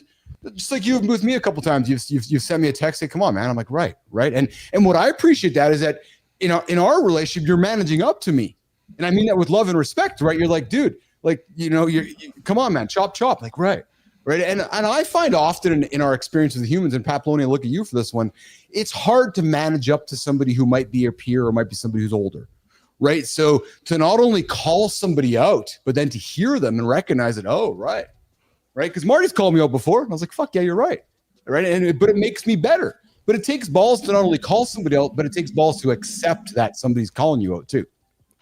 just like you've with me a couple times. You've sent me a text, say, "Come on, man." I'm like, right, and what I appreciate that is that in our relationship, you're managing up to me, and I mean that with love and respect, right? You're like, dude, like you come on, man, chop, like right, and I find often in our experience with humans, and Papaloni, I look at you for this one, it's hard to manage up to somebody who might be your peer or might be somebody who's older. Right. So to not only call somebody out, but then to hear them and recognize it. Oh, right. Right. Because Marty's called me out before. And I was like, fuck yeah, you're right. Right. But it makes me better. But it takes balls to not only call somebody out, but it takes balls to accept that somebody's calling you out too.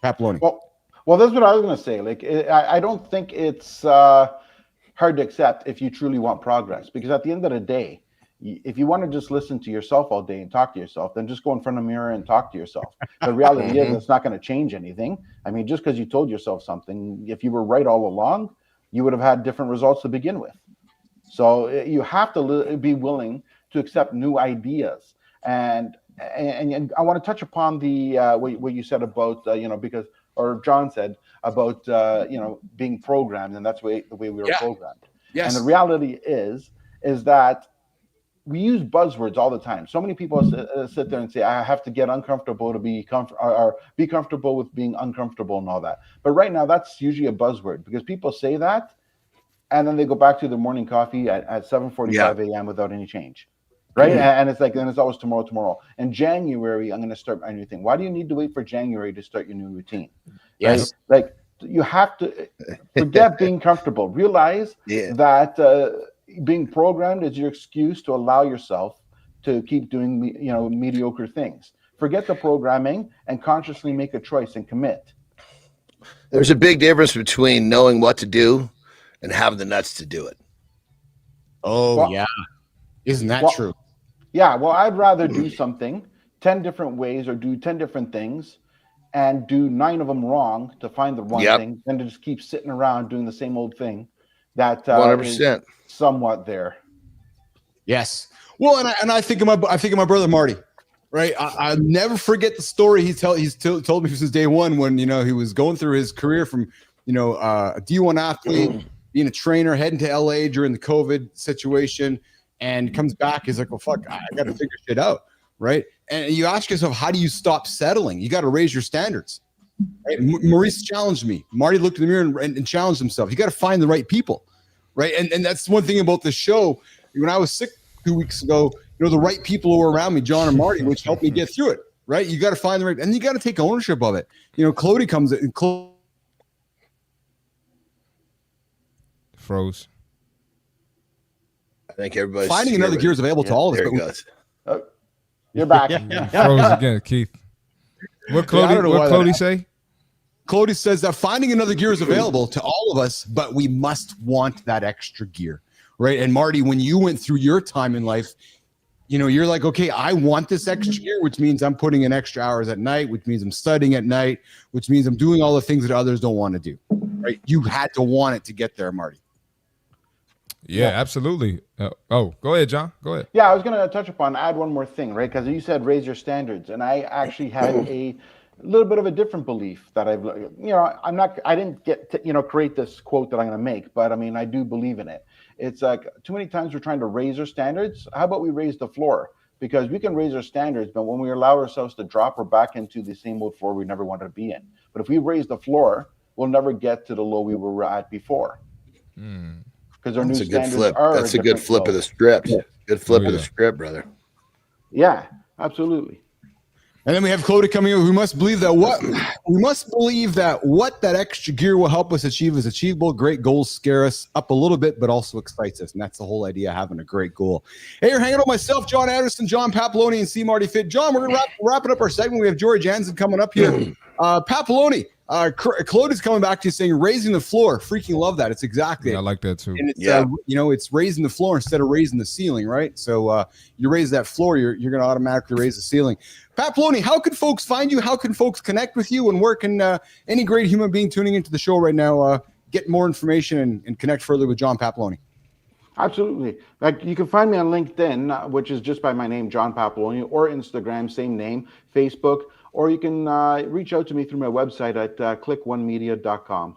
Papaloni. Well, that's what I was going to say. Like, I don't think it's hard to accept if you truly want progress, because at the end of the day, if you want to just listen to yourself all day and talk to yourself, then just go in front of a mirror and talk to yourself. The reality is it's not going to change anything. I mean, just because you told yourself something, if you were right all along, you would have had different results to begin with. So you have to be willing to accept new ideas. And I want to touch upon the what you said about, or John said about, being programmed, and that's the way we were programmed. Yes. And the reality is that we use buzzwords all the time. So many people sit there and say, I have to get uncomfortable to be comfortable, or be comfortable with being uncomfortable and all that. But right now, that's usually a buzzword, because people say that, and then they go back to their morning coffee at 7:45 a.m. without any change. Right. And it's like, then it's always tomorrow. In January, I'm going to start my new thing. Why do you need to wait for January to start your new routine? Yes. Right? Like, you have to forget being comfortable. Realize that being programmed is your excuse to allow yourself to keep doing, mediocre things. Forget the programming and consciously make a choice and commit. There's a big difference between knowing what to do and having the nuts to do it. Oh, yeah. Isn't that true? Yeah. Well, I'd rather do something 10 different ways or do 10 different things and do 9 of them wrong to find the one thing than to just keep sitting around doing the same old thing that 100%. is somewhat there. Yes. Well, and I think of my brother Marty, right? I'll never forget the story he's told me since day one, when he was going through his career from a D1 athlete, being a trainer, heading to LA during the COVID situation, and comes back. He's like, well, fuck, I got to figure shit out, right? And you ask yourself, how do you stop settling? You got to raise your standards. Right? Maurice challenged me. Marty looked in the mirror and challenged himself. You got to find the right people. Right. And that's one thing about the show. When I was sick 2 weeks ago, the right people who were around me, John and Marty, which helped me get through it. Right. You got to find the right, and you got to take ownership of it. Clody comes in. Froze. I think everybody's finding another gear is available to all of us. There it goes. You're back. Froze again, Keith. What Cody say? Cody says that finding another gear is available to all of us, but we must want that extra gear, right? And Marty, when you went through your time in life, you're like, okay, I want this extra gear, which means I'm putting in extra hours at night, which means I'm studying at night, which means I'm doing all the things that others don't want to do, right? You had to want it to get there, Marty. Yeah, absolutely. Go ahead, John. Go ahead. Yeah, I was going to add one more thing, right? Because you said raise your standards, and I actually had a little bit of a different belief that I didn't get to, create this quote that I'm going to make, but I mean, I do believe in it. It's like, too many times we're trying to raise our standards. How about we raise the floor? Because we can raise our standards, but when we allow ourselves to drop, we're back into the same old floor we never wanted to be in. But if we raise the floor, we'll never get to the low we were at before. Because our new standards are That's a good flip of the script. Good flip of the script, brother. Yeah, absolutely. And then we have Cody coming in. We must believe that what that extra gear will help us achieve is achievable. Great goals scare us up a little bit, but also excites us. And that's the whole idea of having a great goal. Hey, you're hanging out with myself, Jon Andersen, John Papaloni, and CMartyFit. John, we're going to wrapping up our segment. We have George Jansen coming up here. Papaloni, Claude is coming back to you saying raising the floor. Freaking love that. It's exactly Yeah, I it. like that too. And it's it's raising the floor instead of raising the ceiling, right? So you raise that floor, you're going to automatically raise the ceiling. Papaloni, how can folks find you? How can folks connect with you? And where can any great human being tuning into the show right now get more information and connect further with John Papaloni? Absolutely. Like, you can find me on LinkedIn, which is just by my name, John Papaloni, or Instagram, same name, Facebook, or you can reach out to me through my website at clickonemedia.com.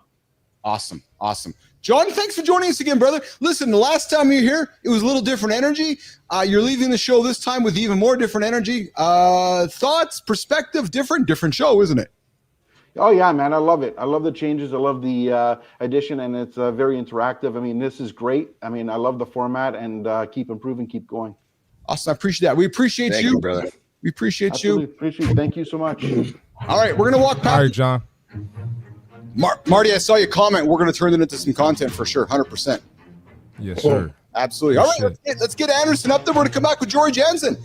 Awesome. John, thanks for joining us again, brother. Listen, the last time you were here, it was a little different energy. You're leaving the show this time with even more different energy. Thoughts, perspective, different show, isn't it? Oh, yeah, man. I love it. I love the changes. I love the addition, and it's very interactive. I mean, this is great. I mean, I love the format, and keep improving, keep going. Awesome. I appreciate that. We appreciate Thank you, brother. We appreciate Absolutely. you. Appreciate it. Thank you so much. All right, we're going to walk All past. right, John. Marty, I saw your comment. We're going to turn it into some content for sure, 100%. Yes, sir. Absolutely. All right, let's get Anderson up there. We're going to come back with Jory Jansen.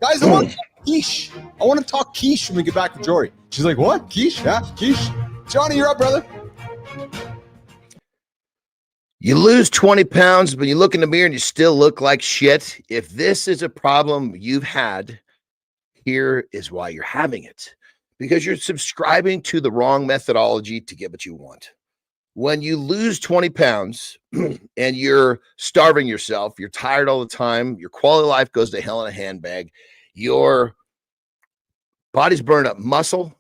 Guys, I want to talk quiche. I want to talk quiche when we get back with Jory. She's like, what? Quiche? Yeah, quiche. Johnny, you're up, brother. You lose 20 pounds, but you look in the mirror and you still look like shit. If this is a problem you've had, here is why you're having it. Because you're subscribing to the wrong methodology to get what you want. When you lose 20 pounds and you're starving yourself, you're tired all the time, your quality of life goes to hell in a handbag, your body's burning up muscle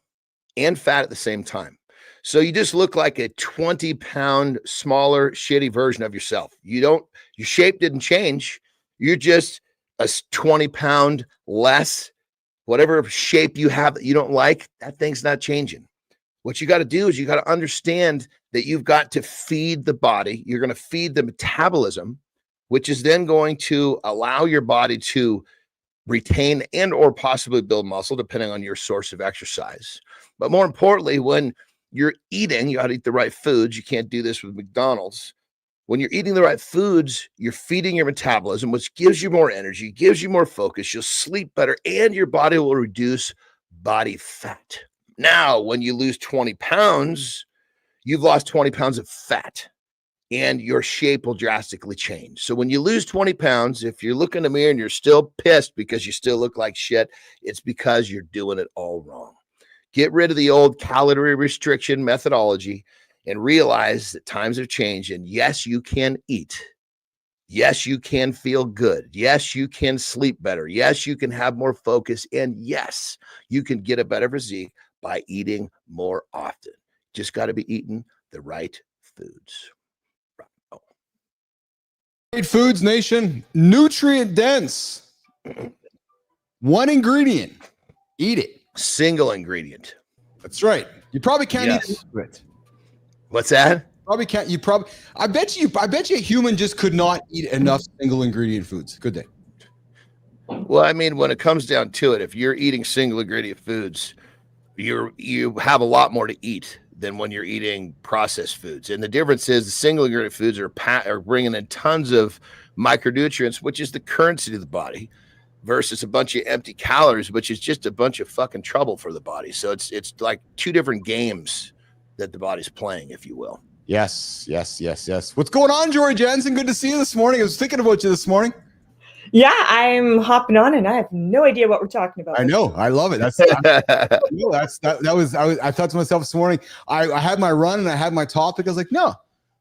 and fat at the same time. So you just look like a 20-pound, smaller, shitty version of yourself. Your shape didn't change. You're just a 20-pound less, whatever shape you have that you don't like, that thing's not changing. What you got to do is you got to understand that you've got to feed the body. You're going to feed the metabolism, which is then going to allow your body to retain and or possibly build muscle, depending on your source of exercise. But more importantly, when you're eating, you got to eat the right foods. You can't do this with McDonald's. When you're eating the right foods, you're feeding your metabolism, which gives you more energy, gives you more focus. You'll sleep better, and your body will reduce body fat. Now, when you lose 20 pounds, you've lost 20 pounds of fat, and your shape will drastically change. So when you lose 20 pounds, if you look in the mirror and you're still pissed because you still look like shit, it's because you're doing it all wrong. Get rid of the old calorie restriction methodology and realize that times have changed. And yes, you can eat. Yes, you can feel good. Yes, you can sleep better. Yes, you can have more focus. And yes, you can get a better physique by eating more often. Just got to be eating the right foods. Great Foods Nation, nutrient dense. One ingredient. Eat it. Single ingredient. That's right. You probably can't Yes. eat it. What's that? Probably can't. I bet you a human just could not eat enough single ingredient foods. Could they? Well, I mean, when it comes down to it, if you're eating single ingredient foods, you have a lot more to eat than when you're eating processed foods. And the difference is the single ingredient foods are bringing in tons of micronutrients, which is the currency of the body, versus a bunch of empty calories, which is just a bunch of fucking trouble for the body. So it's like two different games that the body's playing, if you will. Yes. What's going on, Jory Jansen? Good to see you this morning. I was thinking about you this morning. Yeah, I'm hopping on, and I have no idea what we're talking about. I know. I love it. I thought to myself this morning, I had my run and I had my topic. I was like, no,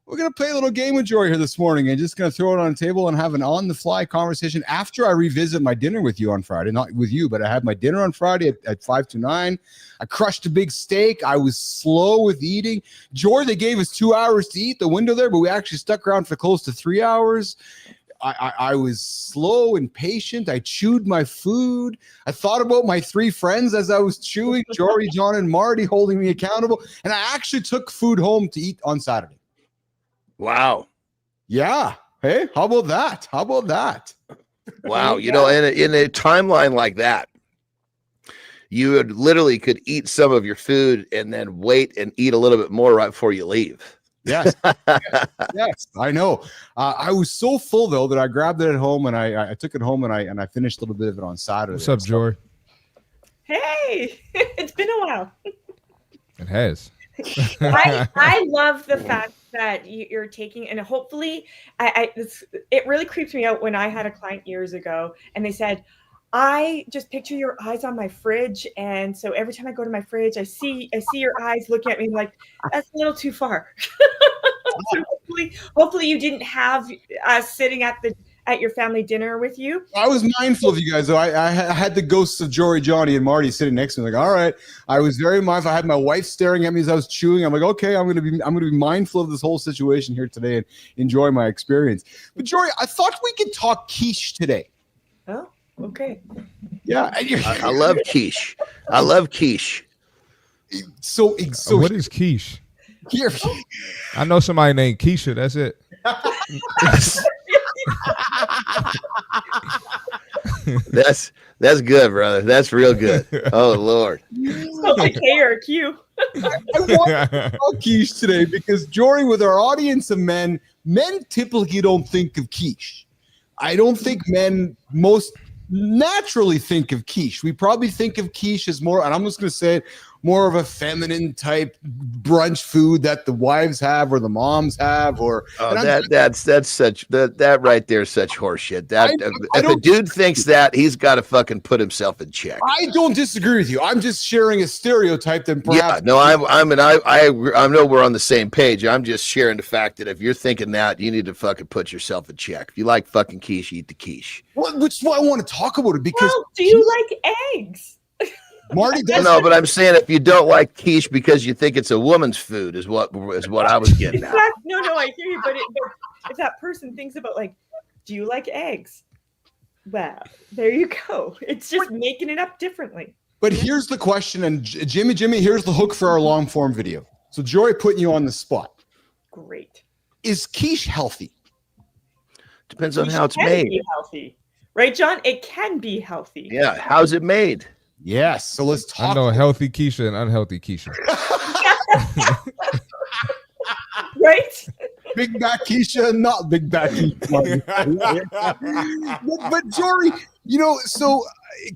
we're going to play a little game with Jory here this morning and just going to throw it on the table and have an on-the-fly conversation after I revisit my dinner with you on Friday. Not with you, but I had my dinner on Friday at 5 to 9. I crushed a big steak. I was slow with eating. Jory, they gave us 2 hours to eat the window there, but we actually stuck around for close to 3 hours. I was slow and patient. I chewed my food. I thought about my 3 friends as I was chewing, Jory, John, and Marty holding me accountable. And I actually took food home to eat on Saturday. Wow. Yeah. Hey, how about that? Wow. You know, in a timeline like that, you would literally could eat some of your food and then wait and eat a little bit more right before you leave. Yes, I know. I was so full though that I grabbed it at home and I took it home and I finished a little bit of it on Saturday. What's up, Jory? Hey, it's been a while. It has. I love the fact that you're taking, and hopefully, it really creeps me out when I had a client years ago, and they said, I just picture your eyes on my fridge, and so every time I go to my fridge, I see your eyes looking at me. I'm like, that's a little too far. So hopefully you didn't have us sitting at your family dinner with you. I was mindful of you guys, though. I had the ghosts of Jory, Johnny, and Marty sitting next to me. Like, all right. I was very mindful. I had my wife staring at me as I was chewing. I'm like, okay, I'm gonna be mindful of this whole situation here today and enjoy my experience. But Jory, I thought we could talk quiche today. Oh, okay. Yeah, I love quiche. I love quiche. So what is quiche? Here, I know somebody named Keisha. That's it. That's good, brother. That's real good. Oh Lord. It's like a K or a Q. I want to talk quiche today because Jory, with our audience of men typically don't think of quiche. I don't think men most naturally think of quiche. We probably think of quiche as more, and I'm just going to say it, more of a feminine type brunch food that the wives have or the moms have, or that's such that right there is such horseshit. If a dude thinks that, he's got to fucking put himself in check. I don't disagree with you. I'm just sharing a stereotype that perhaps. Yeah, no, I know we're on the same page. I'm just sharing the fact that if you're thinking that, you need to fucking put yourself in check. If you like fucking quiche, eat the quiche. Well, which is why I want to talk about it because. Well, do you like eggs? Marty does. No, but I'm saying if you don't like quiche because you think it's a woman's food is what I was getting at. No, I hear you. But if that person thinks about like, do you like eggs? Well, there you go. It's just making it up differently. But here's the question, and Jimmy, here's the hook for our long form video. So Jory putting you on the spot. Great. Is quiche healthy? Depends on how it's made. Be healthy, right, John? It can be healthy. Yeah. How's it made? Yes. So let's talk. I know healthy quiche and unhealthy quiche. Right? Big back Keisha, not big back Keisha. but Jory, so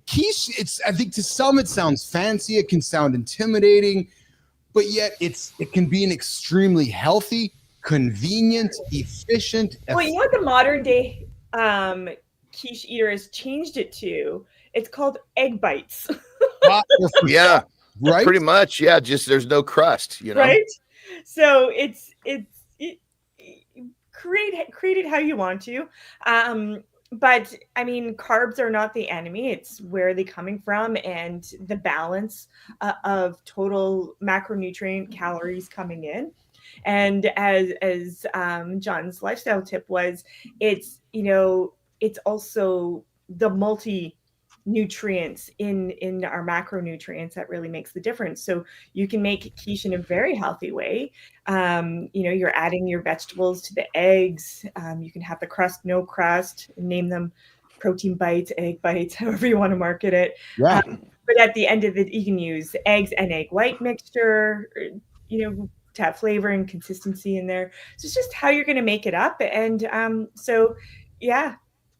quiche, I think to some it sounds fancy, it can sound intimidating, but yet it can be an extremely healthy, convenient, efficient. Well, you know what the modern day quiche eater has changed it to? It's called egg bites. Yeah, right. Pretty much. Yeah, just there's no crust. Right. So it's create it how you want to. But I mean, carbs are not the enemy. It's where they're coming from and the balance of total macronutrient calories coming in. And as John's lifestyle tip was, it's also the multi-nutrients in our macronutrients that really makes the difference. So you can make quiche in a very healthy way. You're adding your vegetables to the eggs. You can have the crust, no crust, name them protein bites, egg bites, however you want to market it. Yeah. But at the end of it, you can use eggs and egg white mixture, to have flavor and consistency in there. So it's just how you're going to make it up. And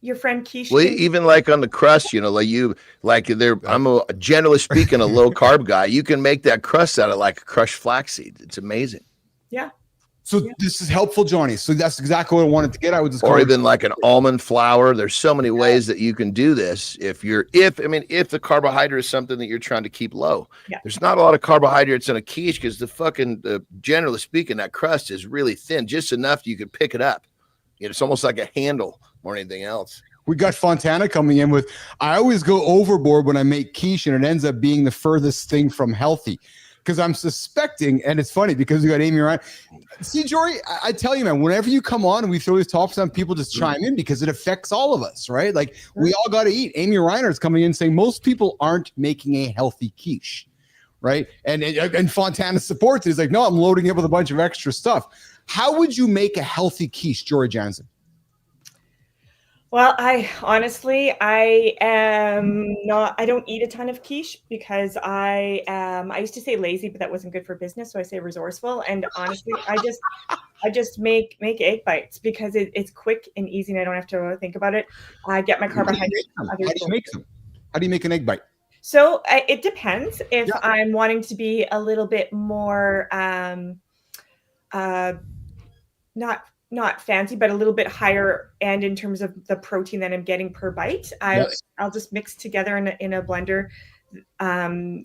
your friend Quiche. Well, even like on the crust, I'm generally speaking a low carb guy. You can make that crust out of like a crushed flaxseed. It's amazing. Yeah. So this is helpful, Johnny. So that's exactly what I wanted to get at with this. Or even like an almond flour. There's so many ways that you can do this. If the carbohydrate is something that you're trying to keep low. Yeah. There's not a lot of carbohydrates in a quiche because generally speaking, that crust is really thin, just enough you could pick it up. It's almost like a handle more than anything else. We got Fontana coming in with, I always go overboard when I make quiche and it ends up being the furthest thing from healthy. Because I'm suspecting, and it's funny because we got Amy around. See, Jory, I tell you, man, whenever you come on and we throw these topics on, people just chime in because it affects all of us, right? Like we all got to eat. Amy Reiner's coming in saying most people aren't making a healthy quiche, right? And Fontana supports it. He's like, no, I'm loading it with a bunch of extra stuff. How would you make a healthy quiche, Jory Jansen? Well, I don't eat a ton of quiche because I used to say lazy, but that wasn't good for business. So I say resourceful. And honestly, I just make egg bites because it's quick and easy and I don't have to think about it. I get my carbohydrates. How do you make them? How do you make an egg bite? So it depends. If I'm wanting to be a little bit more, not fancy, but a little bit higher end in terms of the protein that I'm getting per bite, I'll just mix together in a blender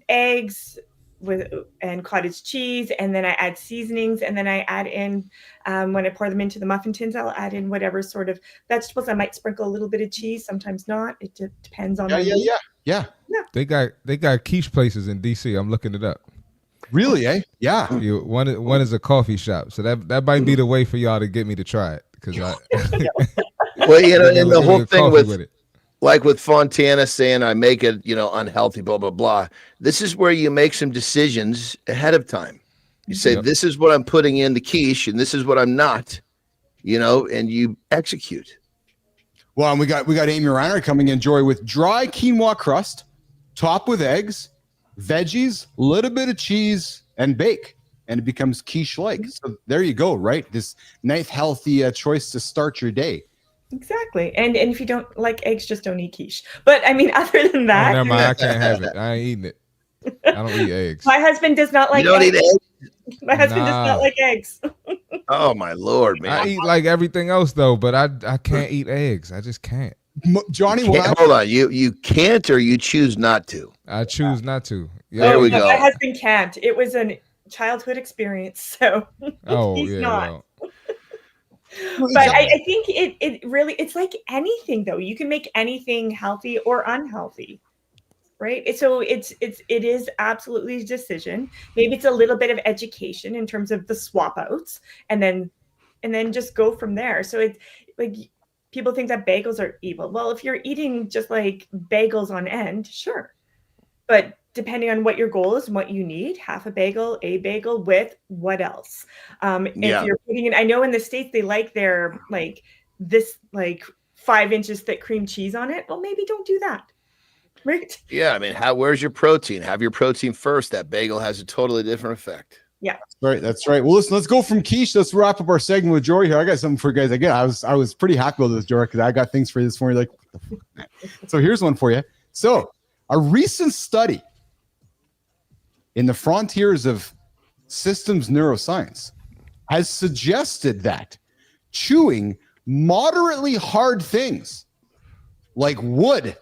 eggs and cottage cheese, and then I add seasonings, and then I add in when I pour them into the muffin tins, I'll add in whatever sort of vegetables. I might sprinkle a little bit of cheese, sometimes not. It depends on Yeah. They got quiche places in DC. I'm looking it up. Really, eh? Yeah. One is a coffee shop, so that might be the way for y'all to get me to try it, because I. Well, you know, and the whole thing with it. Like with Fontana saying I make it, you know, unhealthy, blah, blah, blah. This is where you make some decisions ahead of time. You say, this is what I'm putting in the quiche and this is what I'm not, you know, and you execute. Well, and we got Amy Reiner coming in, Joy, with dry quinoa crust, top with eggs, veggies, a little bit of cheese, and bake. And it becomes quiche-like. So there you go, right? This nice, healthy choice to start your day. Exactly. And if you don't like eggs, just don't eat quiche. But I mean, other than that, never mind, I can't have it. I ain't eating it. I don't eat eggs. My husband does not like eggs. Eat eggs? My husband does not like eggs. Oh my Lord, man. I eat like everything else though, but I can't eat eggs. I just can't. Johnny, hold on. You can't, or you choose not to? I choose not to. Yeah. There we go. My husband can't. It was a childhood experience, so he's not. Well. But I think it really, it's like anything though. You can make anything healthy or unhealthy, right? So it is absolutely a decision. Maybe it's a little bit of education in terms of the swap outs, and then just go from there. So it's like people think that bagels are evil. Well, if you're eating just like bagels on end, sure, but depending on what your goal is and what you need, half a bagel with what else? If you're putting in, I know in the States, they like their this 5 inches thick cream cheese on it. Well, maybe don't do that. Right. Yeah. I mean, where's your protein? Have your protein first. That bagel has a totally different effect. Yeah. That's right. Well, listen, let's go from quiche. Let's wrap up our segment with Jory here. I got something for you guys. Again, I was pretty happy with this, Jory, because I got things for you this morning. Like, what the fuck, man? So here's one for you. So a recent study in the frontiers of systems neuroscience has suggested that chewing moderately hard things like wood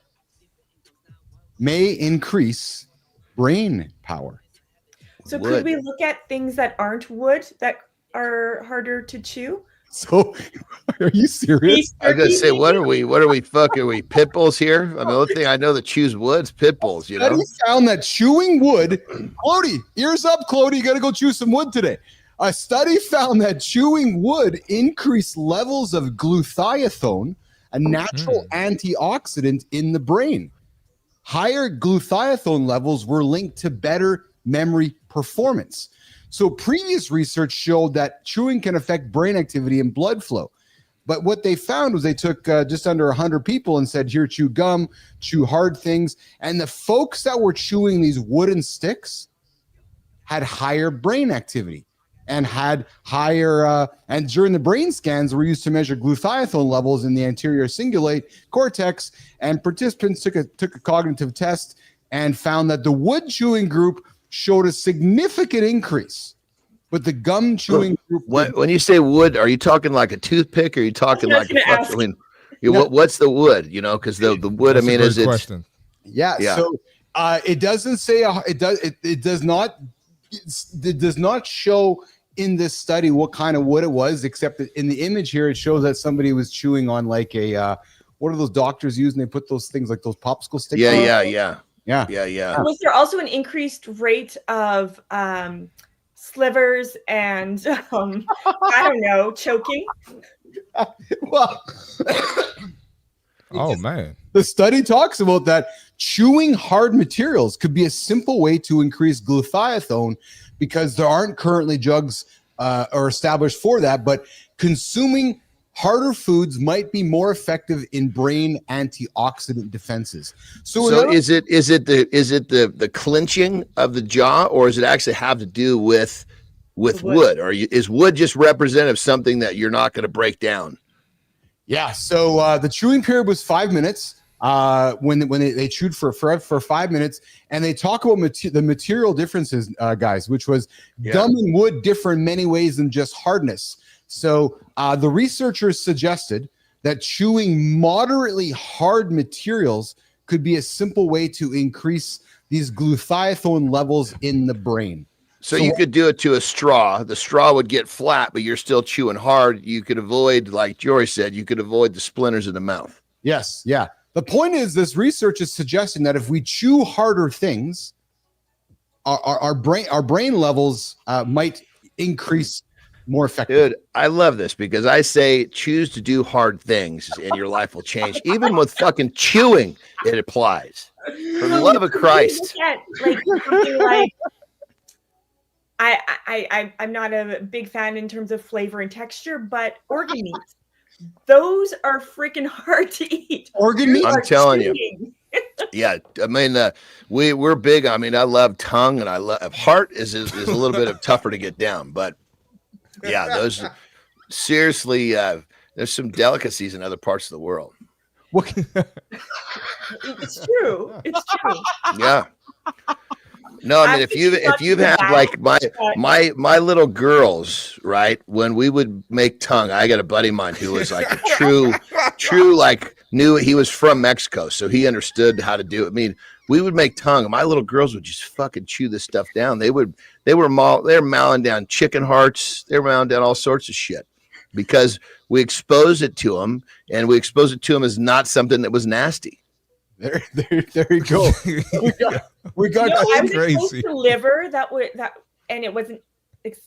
may increase brain power. So could we look at things that aren't wood that are harder to chew? So are you serious? I was gonna say, what are we fucking? Are we pit bulls here? I mean, the only thing I know that chews wood's pit bulls, you know. Study found that chewing wood, Clody, ears up, Clody, you gotta go chew some wood today. A study found that chewing wood increased levels of glutathione, a natural antioxidant in the brain. Higher glutathione levels were linked to better memory performance. So previous research showed that chewing can affect brain activity and blood flow. But what they found was they took just under 100 people and said, here, chew gum, chew hard things. And the folks that were chewing these wooden sticks had higher brain activity and had higher, and during the brain scans were used to measure glutathione levels in the anterior cingulate cortex. And participants took a cognitive test and found that the wood chewing group showed a significant increase, but the gum chewing group. When you say wood, are you talking like a toothpick, or are you talking like a fuck? I mean, what's the wood? You know, because the wood. That's I mean, is it? Yeah. So it doesn't say it does not show in this study what kind of wood it was, except that in the image here it shows that somebody was chewing on like a what are those doctors use? And they put those things like those popsicle sticks. Yeah. Was there also an increased rate of slivers and I don't know, choking? Well, man. The study talks about that chewing hard materials could be a simple way to increase glutathione because there aren't currently drugs or established for that, but consuming harder foods might be more effective in brain antioxidant defenses. So is it the clenching of the jaw, or does it actually have to do with wood? Or is wood just representative of something that you're not going to break down? Yeah. So the chewing period was 5 minutes. when they chewed for 5 minutes, and they talk about the material differences, guys, which was gum and wood differ in many ways than just hardness. So the researchers suggested that chewing moderately hard materials could be a simple way to increase these glutathione levels in the brain. So you could do it to a straw. The straw would get flat, but you're still chewing hard. You could avoid, like Jory said, you could avoid the splinters in the mouth. Yes, yeah. The point is, this research is suggesting that if we chew harder things, our brain levels might increase more effectively. Dude, I love this because I say choose to do hard things and your life will change. Even with fucking chewing, it applies. For the love of Christ. Something like I'm not a big fan in terms of flavor and texture, but organ meats, those are freaking hard to eat. Organ meat, I'm telling you. Yeah, I mean, we're big. I mean, I love tongue, and I love heart is a little bit tougher to get down, but yeah, those seriously. There's some delicacies in other parts of the world. It's true. It's true. Yeah. No, I mean, if you've had like my little girls, right? When we would make tongue, I got a buddy of mine who was like a true like knew he was from Mexico, so he understood how to do it. I mean, we would make tongue, and my little girls would just fucking chew this stuff down. They were mowing down chicken hearts, they were mowing down all sorts of shit because we exposed it to them, and we exposed it to them as not something that was nasty. There you go. We got I was exposed to liver and it wasn't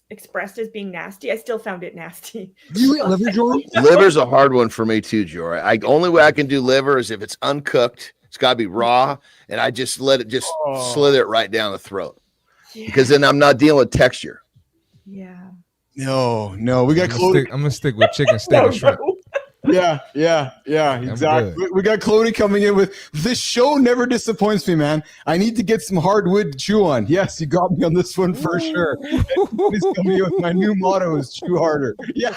expressed as being nasty. I still found it nasty. You eat liver, Jory? Liver's a hard one for me too, Jory. Only way I can do liver is if it's uncooked. It's got to be raw, and I just let it slither it right down the throat because then I'm not dealing with texture. Yeah. No, we got. I'm gonna stick with chicken, steak, and shrimp. Yeah, exactly. We got Clody coming in with this show never disappoints me, man. I need to get some hardwood to chew on. Yes, you got me on this one for sure. He's coming in with my new motto is chew harder. Yeah.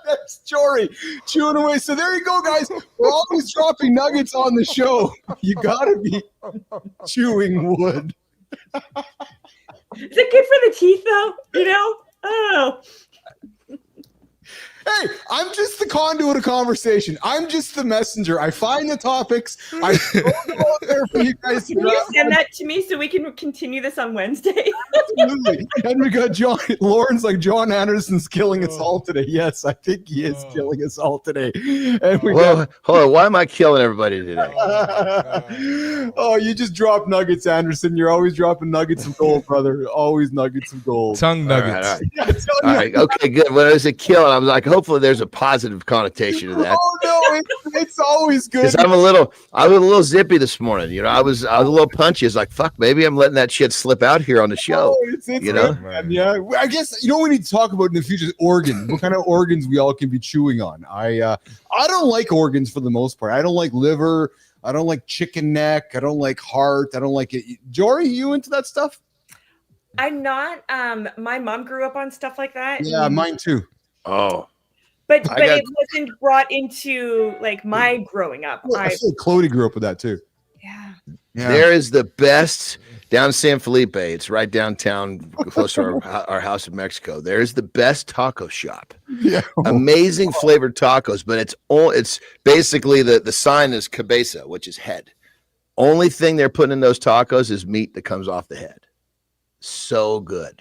That's Jory chewing away. So there you go, guys. We're always dropping nuggets on the show. You gotta be chewing wood. Is it good for the teeth though? You know? I don't know. Hey, I'm just the conduit of conversation. I'm just the messenger. I find the topics. I throw them out there for you guys to Can you send that to me so we can continue this on Wednesday? Absolutely. And we got Lauren's like, Jon Andersen's killing us all today. Yes, I think he is killing us all today. And hold on. Why am I killing everybody today? Oh, you just drop nuggets, Anderson. You're always dropping nuggets of gold, brother. Always nuggets of gold. Tongue nuggets. All right. Okay, good. When I was a killing, I was like, hopefully there's a positive connotation to that. Oh no, it's always good. Because I was a little zippy this morning. You know, I was a little punchy. It's like, fuck, maybe I'm letting that shit slip out here on the show. Oh, it's you know, good, yeah. I guess we need to talk about in the future is organs. What kind of organs we all can be chewing on? I don't like organs for the most part. I don't like liver. I don't like chicken neck. I don't like heart. I don't like it. Jory, you into that stuff? I'm not. My mom grew up on stuff like that. Yeah, mine too. Oh. But it wasn't brought into like my growing up. Well, I feel Clody grew up with that too. Yeah. There is the best down San Felipe. It's right downtown, close to our house in Mexico. There's the best taco shop. Yeah. Amazing flavored tacos, but it's basically the sign is cabeza, which is head. Only thing they're putting in those tacos is meat that comes off the head. So good.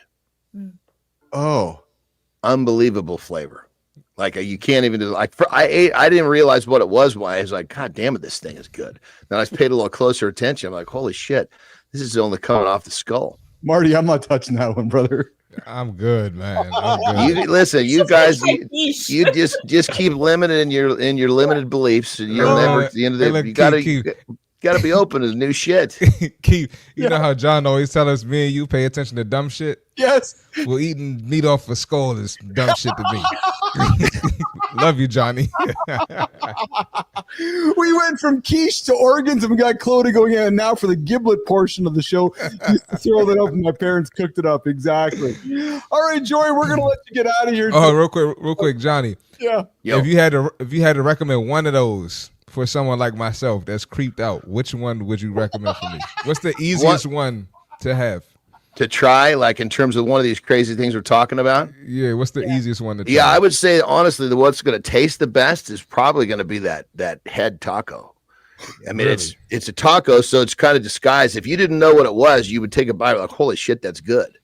Oh, unbelievable flavor. Like you can't even do like I didn't realize what it was. Why I was like, God damn it, this thing is good. Then I paid a little closer attention. I'm like, holy shit, this is only coming off the skull. Marty, I'm not touching that one, brother. I'm good, man. I'm good. Listen, you guys, you just keep limited in your limited beliefs, and you'll never. At the end of the day, you gotta be open to new shit. Keith, you know how John always tell us, me and you pay attention to dumb shit? Yes. Well, eating meat off a skull is dumb shit to me. Love you, Johnny. We went from quiche to organs, and we got Clody going in. And now for the giblet portion of the show, used to throw that up, and my parents cooked it up. Exactly. All right, Joy, we're gonna let you get out of here. Oh, real quick, Johnny. Yeah. If you had to recommend one of those for someone like myself that's creeped out, which one would you recommend for me? What's the easiest one to have? To try, like in terms of one of these crazy things we're talking about? Yeah, what's the easiest one to try? Yeah, I would say honestly, what's going to taste the best is probably going to be that head taco. I mean, Really? it's a taco, so it's kind of disguised. If you didn't know what it was, you would take a bite like, holy shit, that's good.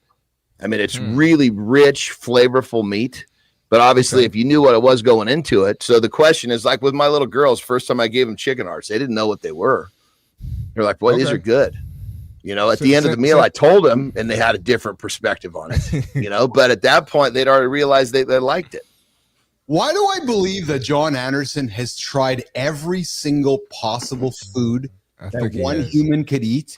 I mean, it's really rich, flavorful meat. But obviously, if you knew what it was going into it. So the question is, like with my little girls, first time I gave them chicken hearts, they didn't know what they were. They're like, boy, these are good. You know, at the end of the meal, I told them, and they had a different perspective on it. You know, but at that point, they'd already realized they liked it. Why do I believe that Jon Andersen has tried every single possible food that one human could eat?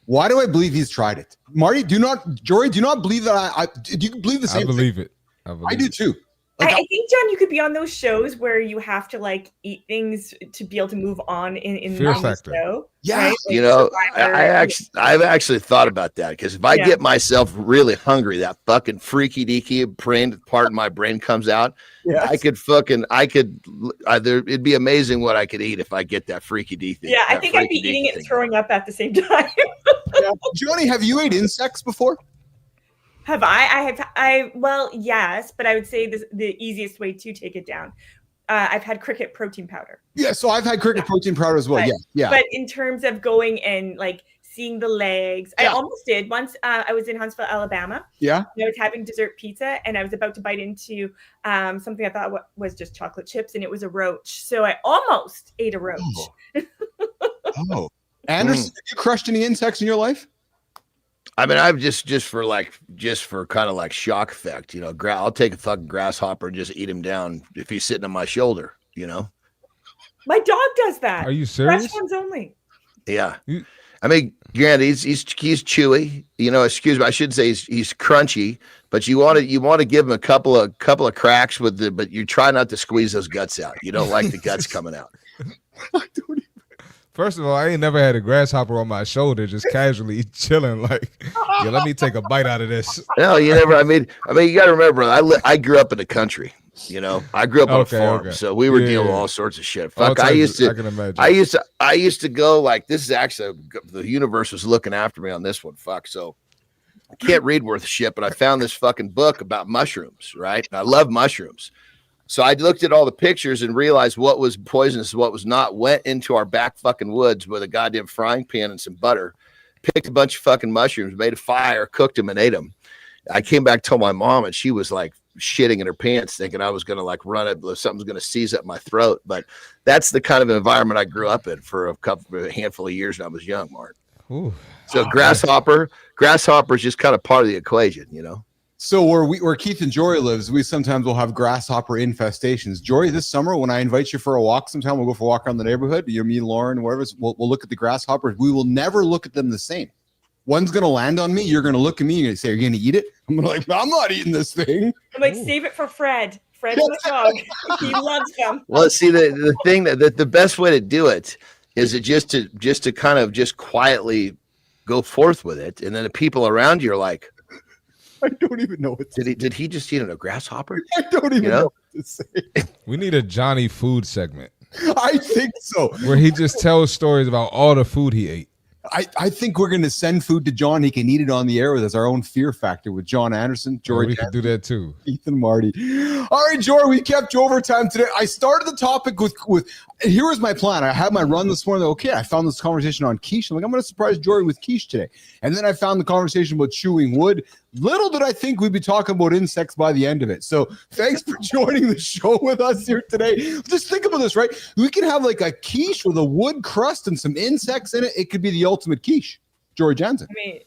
Why do I believe he's tried it? Marty, Jory, do you not believe that? Do you believe the same? I believe thing? it. I do too. I think, John, you could be on those shows where you have to like eat things to be able to move on in Fear the factor. show. Yeah, right? Like you know, Survivor. I've actually thought about that because if I get myself really hungry, that fucking freaky deaky brain part of my brain comes out. Yes. It'd be amazing what I could eat if I get that freaky deaky. Yeah, I think I'd be eating it and throwing up at the same time. Joni, have you ate insects before? Have I? Well, yes, but I would say the easiest way to take it down. I've had cricket protein powder. Yeah, so I've had cricket protein powder as well. Yeah. But in terms of going and like seeing the legs, I almost did once. I was in Huntsville, Alabama. Yeah. I was having dessert pizza, and I was about to bite into something I thought was just chocolate chips, and it was a roach. So I almost ate a roach. Oh. Anderson, have you crushed any insects in your life? I mean, I've just for kind of like shock effect, you know, I'll take a fucking grasshopper and just eat him down if he's sitting on my shoulder, you know. My dog does that. Are you serious? Fresh ones only. Yeah. I mean, granted, he's chewy, you know, excuse me, I should say he's crunchy, but you want to give him a couple of cracks but you try not to squeeze those guts out. You don't like the guts coming out. First of all, I ain't never had a grasshopper on my shoulder, just casually chilling. Like, yeah, let me take a bite out of this. No, you never. I mean, you got to remember, I grew up in the country. You know, I grew up on a farm, so we were dealing with all sorts of shit. Fuck, I can imagine. I used to go like, this is actually the universe was looking after me on this one. Fuck, so I can't read worth shit, but I found this fucking book about mushrooms, right? And I love mushrooms. So I looked at all the pictures and realized what was poisonous, what was not, went into our back fucking woods with a goddamn frying pan and some butter, picked a bunch of fucking mushrooms, made a fire, cooked them and ate them. I came back, told my mom, and she was like shitting in her pants thinking I was going to like run it, something's going to seize up my throat. But that's the kind of environment I grew up in for a handful of years when I was young, Mark. Ooh. So grasshopper is just kind of part of the equation, you know? So where Keith and Jory lives, we sometimes will have grasshopper infestations. Jory, this summer, when I invite you for a walk sometime, we'll go for a walk around the neighborhood. You, me, Lauren, whatever. We'll look at the grasshoppers. We will never look at them the same. One's going to land on me. You're going to look at me. You're going to say, are you going to eat it? I'm going to I'm not eating this thing. I'm like, save it for Fred. Fred's my dog. He loves them. Well, see, the thing that the best way to do it is just to kind of just quietly go forth with it. And then the people around you are like, I don't even know what to did he just eat a grasshopper? I don't even know what to say. We need a Johnny food segment. I think so. Where he just tells stories about all the food he ate. I think we're going to send food to John. He can eat it on the air with us, our own Fear Factor with Jon Andersen, Jory. We can do that too. Keith and Marty. All right, Jory, we kept you overtime today. I started the topic with here was my plan. I had my run this morning. Okay, I found this conversation on quiche. I'm like, I'm going to surprise Jory with quiche today. And then I found the conversation about chewing wood. Little did I think we'd be talking about insects by the end of it. So thanks for joining the show with us here today. Just think about this, right? We can have like a quiche with a wood crust and some insects in it. It could be the ultimate quiche. Jory Jansen. I mean,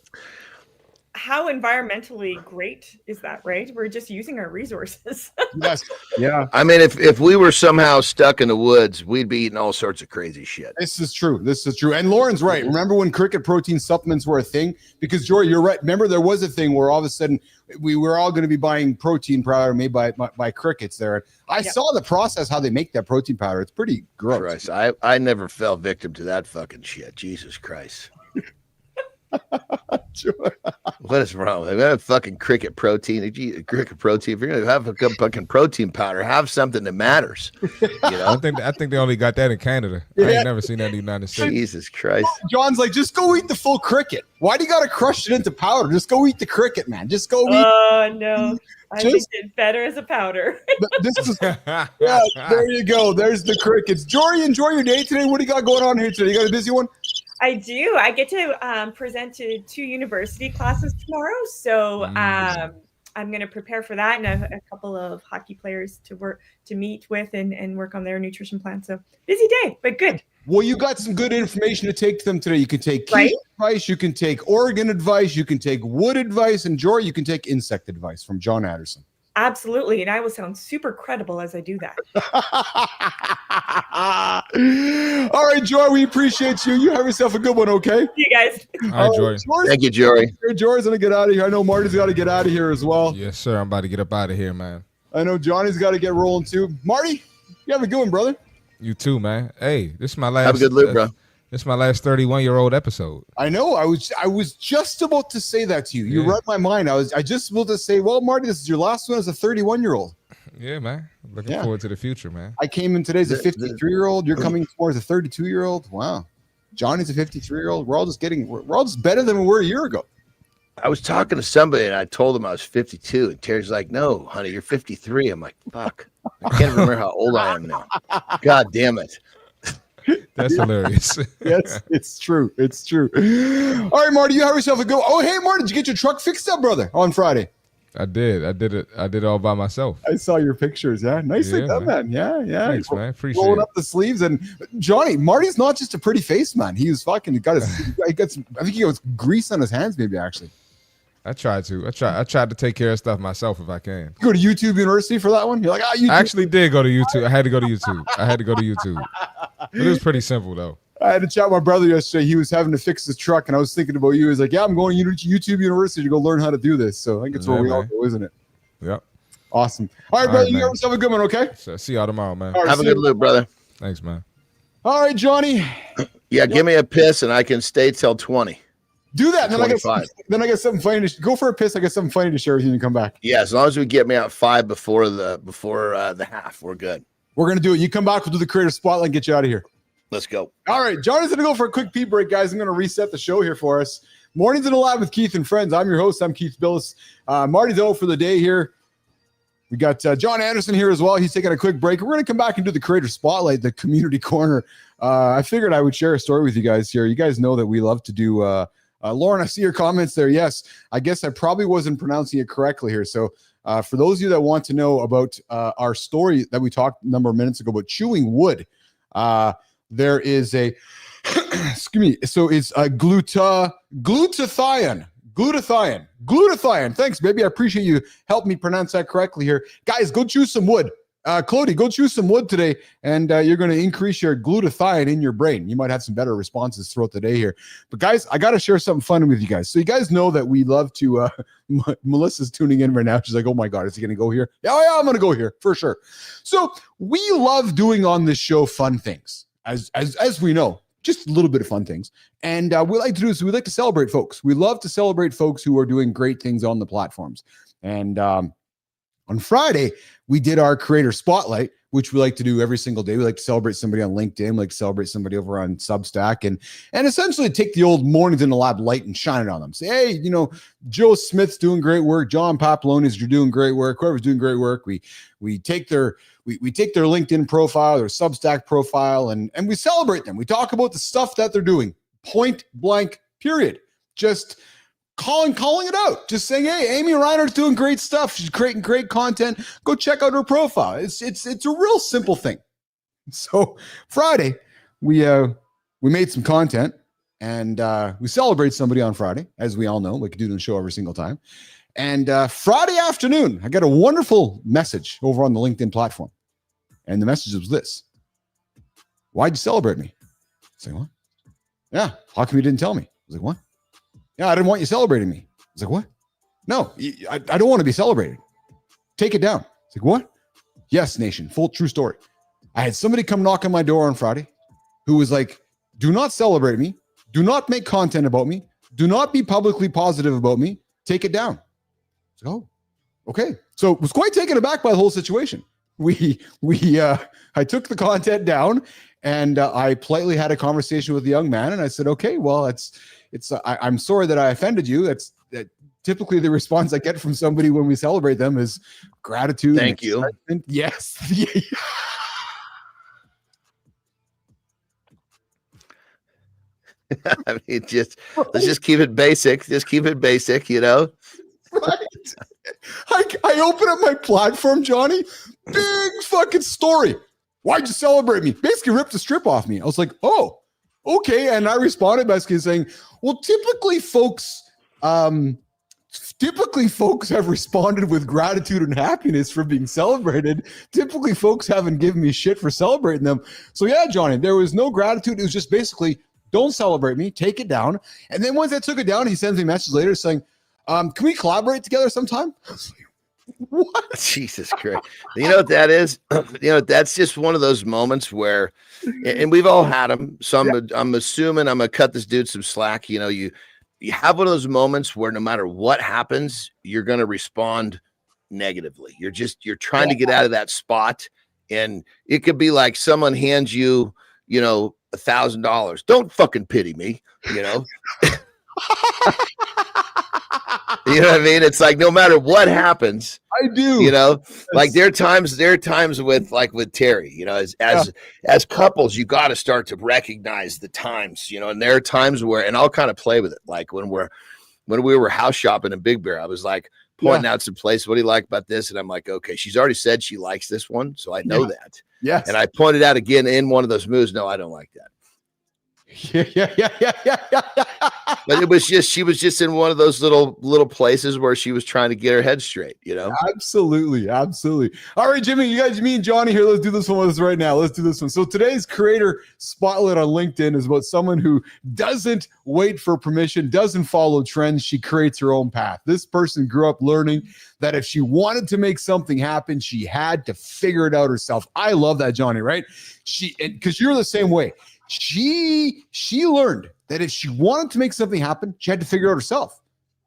how environmentally great is that, right? We're just using our resources. Yes. Yeah. I mean, if we were somehow stuck in the woods, we'd be eating all sorts of crazy shit. This is true. And Lauren's right. Remember when cricket protein supplements were a thing? Because, Jory, you're right. Remember there was a thing where all of a sudden we were all going to be buying protein powder made by crickets there. I saw the process, how they make that protein powder. It's pretty gross. Christ, I never fell victim to that fucking shit. Jesus Christ. What is wrong with it? We have fucking cricket protein. If you eat cricket protein, if you're gonna have a fucking protein powder, have something that matters. You know? I think they only got that in Canada. I ain't never seen that in the United States. Jesus Christ. John's like, just go eat the full cricket. Why do you gotta crush it into powder? Just go eat the cricket, man. Just go eat. Oh no, I think it's better as a powder. This is yeah. There you go. There's the crickets. Jory, enjoy your day today. What do you got going on here today? You got a busy one? I do. I get to present to 2 university classes tomorrow, so I'm going to prepare for that, and a couple of hockey players to meet with and work on their nutrition plan. So busy day, but good. Well, you got some good information to take to them today. You can take Quiche advice, you can take Oregon advice, you can take wood advice, and Jory, you can take insect advice from Jon Andersen. Absolutely, and I will sound super credible as I do that. All right, Jory, we appreciate you. You have yourself a good one, okay? See you guys. All right, Jory. Thank you, Jory. Jory's going to get out of here. I know Marty's got to get out of here as well. Yes, sir. I'm about to get up out of here, man. I know Johnny's got to get rolling too. Marty, you have a good one, brother. You too, man. Hey, this is my last. Have a good loop, bro. This is my last 31-year-old episode. I know. I was just about to say that to you. You read my mind. I just about to say, well, Marty, this is your last one as a 31-year-old. Yeah, man. Looking forward to the future, man. I came in today as a 53-year-old. You're coming towards a 32-year-old. Wow. Johnny's a 53-year-old. We're all just better than we were a year ago. I was talking to somebody and I told them I was 52, and Terry's like, "No, honey, you're 53." I'm like, "Fuck, I can't remember how old I am now." God damn it. That's hilarious. Yes, it's true. It's true. All right, Marty, you have yourself a go. Oh, hey, Marty, did you get your truck fixed up, brother, on Friday? I did it all by myself. I saw your pictures. Yeah, nicely done, man. Yeah. Thanks, man. Appreciate rolling it. up the sleeves. And Johnny, Marty's not just a pretty face, man. He was fucking got his. I think he got grease on his hands, maybe actually. I tried to take care of stuff myself if I can. You go to YouTube University for that one? You're like, YouTube. I actually did go to YouTube. I had to go to YouTube. But it was pretty simple though. I had to chat with my brother yesterday. He was having to fix his truck, and I was thinking about you. He's like, "Yeah, I'm going to YouTube University to go learn how to do this." So I think it's where we all go, isn't it? Yep. Awesome. All right, brother. You have yourself a good one, okay? So see y'all tomorrow, man. Right, have a good loop, brother. Thanks, man. All right, Johnny. Yeah, give me a piss and I can stay till 20. Do that. Then I got something funny to go for a piss. I got something funny to share with you and come back. Yeah, as long as we get me out 5 before the half, we're good. We're gonna do it. You come back, we'll do the creator spotlight and get you out of here. Let's go. All right, Johnny's gonna go for a quick pee break, guys. I'm gonna reset the show here for us. Mornings in the Lab with Keith and Friends. I'm your host. I'm Keith Bilous. Marty's out for the day here. We got Jon Andersen here as well. He's taking a quick break. We're gonna come back and do the creator spotlight, the community corner. I figured I would share a story with you guys here. You guys know that we love to do. Lauren, I see your comments there. Yes, I guess I probably wasn't pronouncing it correctly here. So for those of you that want to know about our story that we talked a number of minutes ago about chewing wood, there is a, excuse me, so it's a glutathione. Thanks, baby. I appreciate you helping me pronounce that correctly here. Guys, go chew some wood. Clody, go chew some wood today, and you're going to increase your glutathione in your brain. You might have some better responses throughout the day here. But guys, I got to share something fun with you guys. So you guys know that we love to, Melissa's tuning in right now. She's like, oh my God, is he going to go here? Yeah, I'm going to go here for sure. So we love doing on this show fun things, as we know, just a little bit of fun things. And what we like to do is we like to celebrate folks. We love to celebrate folks who are doing great things on the platforms. And on Friday, we did our creator spotlight, which we like to do every single day. We like to celebrate somebody on LinkedIn. We like to celebrate somebody over on Substack and essentially take the old Mornings in the Lab light and shine it on them. Say, hey, Joe Smith's doing great work. John Papaloni, you're doing great work. Whoever's doing great work. We take their LinkedIn profile, their Substack profile, and we celebrate them. We talk about the stuff that they're doing. Point blank, period. Just calling it out, just saying, hey, Amy Reiner's doing great stuff. She's creating great content. Go check out her profile. It's a real simple thing. So Friday, we made some content and we celebrate somebody on Friday, as we all know, like we do the show every single time. And Friday afternoon, I got a wonderful message over on the LinkedIn platform. And the message was this: why'd you celebrate me? I was like, what? Yeah, how come you didn't tell me? I was like, what? Yeah, I didn't want you celebrating me. I was like, what? No, I don't want to be celebrated. Take it down. It's like, what? Yes, nation. Full true story. I had somebody come knock on my door on Friday who was like, do not celebrate me. Do not make content about me. Do not be publicly positive about me. take it down. Oh, okay. So was quite taken aback by the whole situation. I took the content down, and I politely had a conversation with the young man, and I said, okay, well, I'm sorry that I offended you. That typically the response I get from somebody when we celebrate them is gratitude. Thank you. Yes. I mean, let's just keep it basic. Just keep it basic, you know. Right. I open up my platform, Johnny. Big fucking story. Why'd you celebrate me? Basically ripped the strip off me. I was like, oh, okay. And I responded basically saying, well, typically folks have responded with gratitude and happiness for being celebrated. Typically folks haven't given me shit for celebrating them. So yeah, Johnny, there was no gratitude. It was just basically, don't celebrate me, take it down. And then once I took it down, he sends me a message later saying, can we collaborate together sometime? What? Jesus Christ. You know what that is? You know, that's just one of those moments where, and we've all had them. So I'm assuming I'm going to cut this dude some slack. You know, you have one of those moments where no matter what happens, you're going to respond negatively. You're trying to get out of that spot. And it could be like someone hands you, you know, $1,000. Don't fucking pity me, you know? You know what I mean? It's like no matter what happens, I do. You know, like there are times with Terry, you know, as couples, you got to start to recognize the times, you know, and there are times where, and I'll kind of play with it. Like when we were house shopping in Big Bear, I was like pointing out some places. What do you like about this? And I'm like, okay, she's already said she likes this one, so I know that. Yes. And I pointed out again in one of those moves. No, I don't like that. Yeah. But it was just, she was just in one of those little places where she was trying to get her head straight, you know? Absolutely. All right, Jimmy, you guys, me and Johnny here. Let's do this one with us right now. Let's do this one. So today's creator spotlight on LinkedIn is about someone who doesn't wait for permission, doesn't follow trends. She creates her own path. This person grew up learning that if she wanted to make something happen, she had to figure it out herself. I love that, Johnny, right? Because you're the same way. She learned that if she wanted to make something happen, she had to figure it out herself,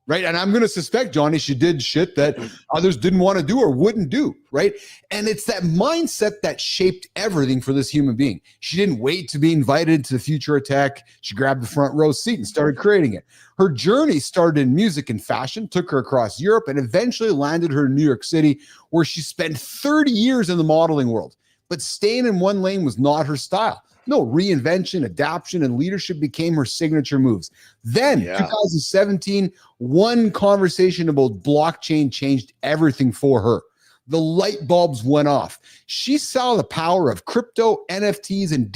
right? And I'm going to suspect, Johnny, she did shit that others didn't want to do or wouldn't do, right? And it's that mindset that shaped everything for this human being. She didn't wait to be invited to the future of tech. She grabbed the front row seat and started creating it. Her journey started in music and fashion, took her across Europe, and eventually landed her in New York City, where she spent 30 years in the modeling world. But staying in one lane was not her style. No, reinvention, adaptation, and leadership became her signature moves. Then, 2017, one conversation about blockchain changed everything for her. The light bulbs went off. She saw the power of crypto, NFTs, and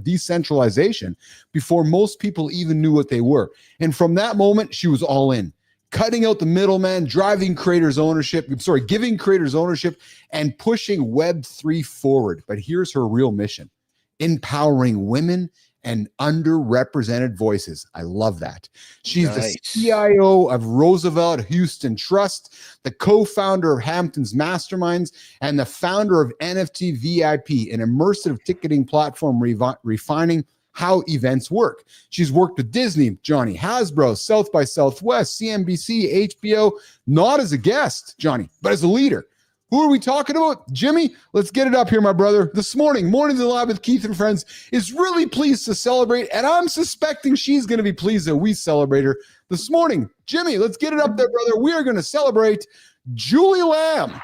decentralization before most people even knew what they were. And from that moment, she was all in. Cutting out the middleman, giving creators ownership, and pushing Web3 forward. But here's her real mission: empowering women and underrepresented voices. I love that. She's the CIO of Roosevelt Houston Trust, the co-founder of Hampton's Masterminds, and the founder of NFT VIP, an immersive ticketing platform refining how events work. She's worked with Disney, Johnny, Hasbro, South by Southwest, CNBC, HBO, not as a guest, Johnny, but as a leader. Who are we talking about? Jimmy, let's get it up here, my brother. This morning, Mornings in the Lab with Keith and Friends is really pleased to celebrate, and I'm suspecting she's going to be pleased that we celebrate her this morning. Jimmy, let's get it up there, brother. We are going to celebrate Julie Lamb.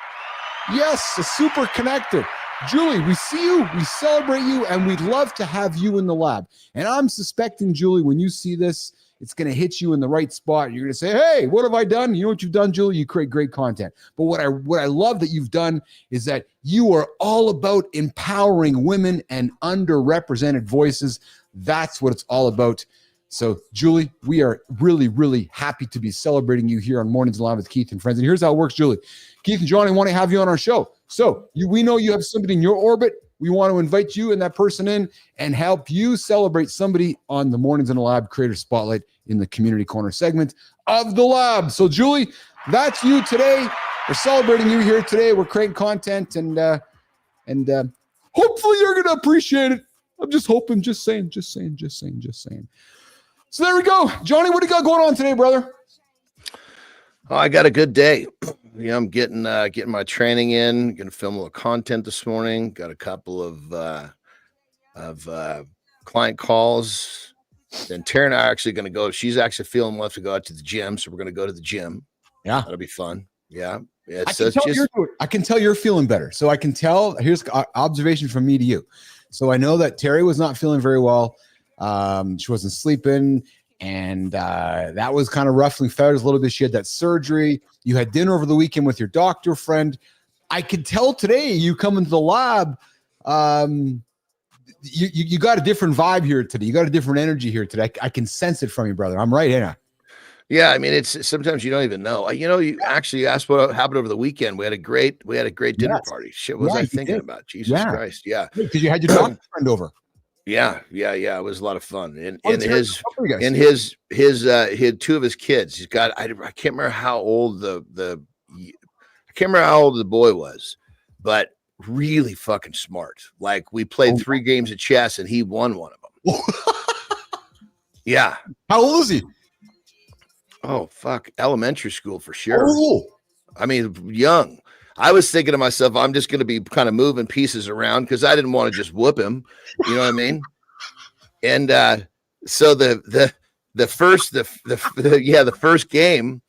Yes, a super connector. Julie, we see you, we celebrate you, and we'd love to have you in the lab. And I'm suspecting, Julie, when you see this, it's going to hit you in the right spot. You're going to say, hey, what have I done? You know what you've done, Julie? You create great content. But what I love that you've done is that you are all about empowering women and underrepresented voices. That's what it's all about. So, Julie, we are really, really happy to be celebrating you here on Mornings Live with Keith and Friends. And here's how it works, Julie. Keith and Johnny want to have you on our show. So we know you have somebody in your orbit. We want to invite you and that person in and help you celebrate somebody on the Mornings in the Lab Creator Spotlight in the Community Corner segment of the Lab. So, Julie, that's you today. We're celebrating you here today. We're creating content, and hopefully you're going to appreciate it. I'm just hoping, just saying. So there we go. Johnny, what do you got going on today, brother? Oh, I got a good day. I'm getting my training in. Going to film a little content this morning. Got a couple of client calls. Then Tara and I are actually going to go. She's actually feeling well to go out to the gym, so we're going to go to the gym. Yeah, that'll be fun. Yeah, I can tell you're feeling better. So I can tell. Here's observation from me to you. So I know that Terry was not feeling very well. She wasn't sleeping. And that was kind of roughly fed a little bit. She had that surgery. You had dinner over the weekend with your doctor friend. I could tell today you come into the lab. You got a different vibe here today. You got a different energy here today. I can sense it from you, brother. I'm right, ain't I? Yeah, I mean, it's sometimes you don't even know. You actually asked what happened over the weekend. We had a great dinner party. Shit, what was I thinking about? Jesus Christ. Yeah. Because you had your doctor friend over. Yeah. It was a lot of fun. And he had two of his kids. He's got I can't remember how old the boy was, but really fucking smart. Like we played 3 games of chess and he won one of them. Yeah. How old is he? Oh fuck, elementary school for sure. Oh. I mean, young. I was thinking to myself, I'm just going to be kind of moving pieces around because I didn't want to just whoop him. You know what I mean? And so the first game,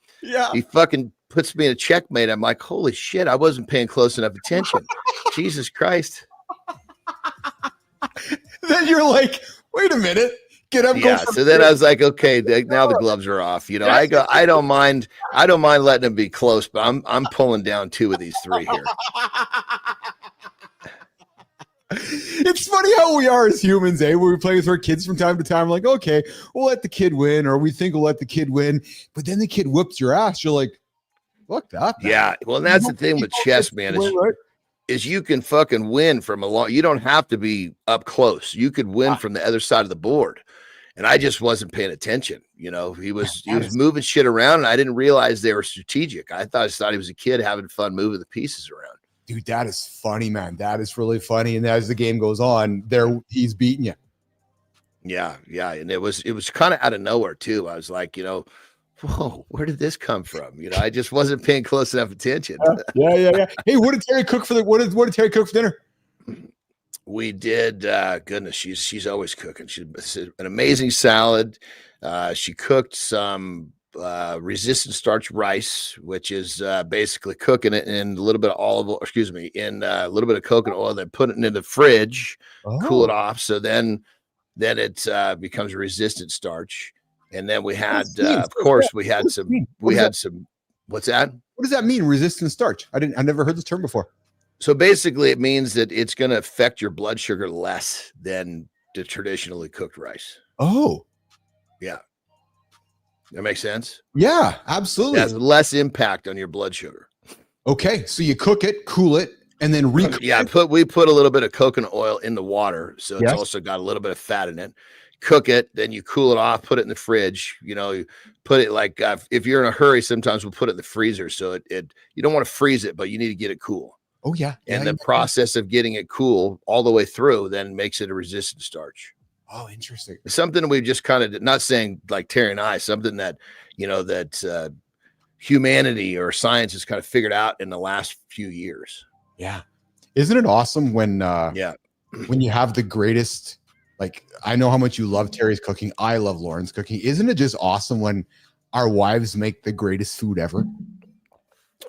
he fucking puts me in a checkmate. I'm like, holy shit, I wasn't paying close enough attention. Jesus Christ. Then you're like, wait a minute. Get up. Yeah. So then I was like, okay, now the gloves are off. I don't mind letting them be close, but I'm pulling down 2 of these 3 here. It's funny how we are as humans, when we play with our kids from time to time. We're like, okay, we'll let the kid win, or we think we'll let the kid win, but then the kid whoops your ass. You're like, look up. Yeah. Well, and that's the thing with chess, man, is you can fucking win from a long. You don't have to be up close. You could win from the other side of the board. And I just wasn't paying attention. He was moving shit around, and I didn't realize they were strategic. I just thought he was a kid having fun moving the pieces around. Dude, that is funny, man. That is really funny. And as the game goes on, he's beating you. Yeah. And it was kind of out of nowhere too. I was like, whoa, where did this come from? I just wasn't paying close enough attention. Yeah. Hey, what did Terry cook for what did Terry cook for dinner? We did. Goodness, she's always cooking. She's an amazing salad. She cooked some resistant starch rice, which is basically cooking it in a little bit of in a little bit of coconut oil, then put it in the fridge, cool it off. So then it becomes resistant starch. And then we had, of course, we had some. What's that? What does that mean? Resistant starch? I never heard this term before. So basically, it means that it's going to affect your blood sugar less than the traditionally cooked rice. Oh, yeah. That makes sense? Yeah, absolutely. It has less impact on your blood sugar. Okay, so you cook it, cool it, and then recook it. We put a little bit of coconut oil in the water, so it's also got a little bit of fat in it. Cook it, then you cool it off, put it in the fridge. You put it like if you're in a hurry, sometimes we'll put it in the freezer. So you don't want to freeze it, but you need to get it cool. Oh, yeah. And the process of getting it cool all the way through then makes it a resistant starch. Oh, interesting. Something we just kind of, not saying like Terry and I, something that, that humanity or science has kind of figured out in the last few years. Yeah. Isn't it awesome when you have the greatest, like, I know how much you love Terry's cooking. I love Lauren's cooking. Isn't it just awesome when our wives make the greatest food ever?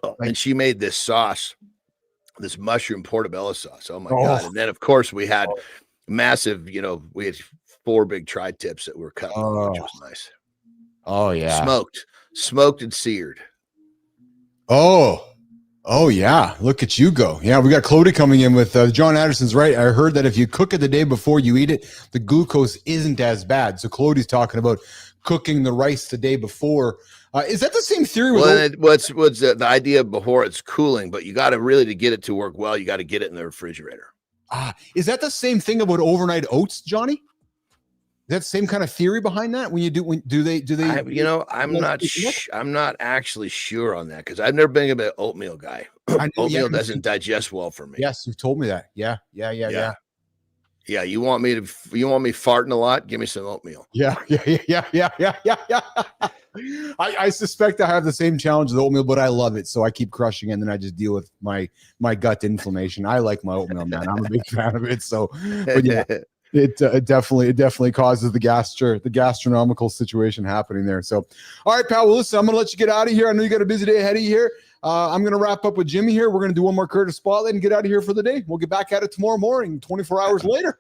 Oh, and she made this sauce, this mushroom portobello sauce. Oh my God. And then of course we had massive, we had 4 big tri-tips that were cut, which was nice. Oh yeah. Smoked and seared. Oh yeah. Look at you go. Yeah. We got Clody coming in with Jon Andersen's right. I heard that if you cook it the day before you eat it, the glucose isn't as bad. So Clody's talking about cooking the rice the day before. Is that the same theory? What's the idea before it's cooling, but you got to really, to get it to work well, you got to get it in the refrigerator. Is that the same thing about overnight oats, Johnny? Is that the same kind of theory behind that? Do they? I'm not actually sure on that because I've never been a bit oatmeal guy. Oatmeal doesn't digest well for me. Yes, you've told me that. Yeah. Yeah, you want me farting a lot? Give me some oatmeal. Yeah. I suspect I have the same challenge with oatmeal, but I love it. So I keep crushing it, and then I just deal with my gut inflammation. I like my oatmeal, man. I'm a big fan of it. So, but yeah, it definitely causes the gastronomical situation happening there. So, all right, pal. Well, listen, I'm going to let you get out of here. I know you got a busy day ahead of you here. I'm going to wrap up with Jimmy here. We're going to do one more Curtis Spotlight and get out of here for the day. We'll get back at it tomorrow morning, 24 hours later.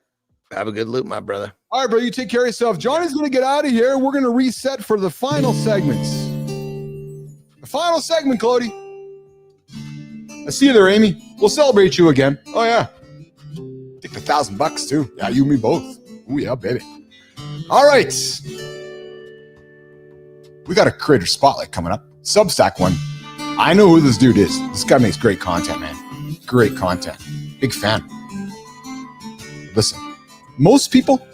Have a good loop, my brother. All right, bro. You take care of yourself. Johnny's going to get out of here. We're going to reset for the final segments. The final segment, Cody. I see you there, Amy. We'll celebrate you again. Oh, yeah. Take the $1,000 too. Yeah, you and me both. Oh, yeah, baby. All right. We got a creator spotlight coming up. Substack one. I know who this dude is. This guy makes great content, man. Great content. Big fan. Listen, most people,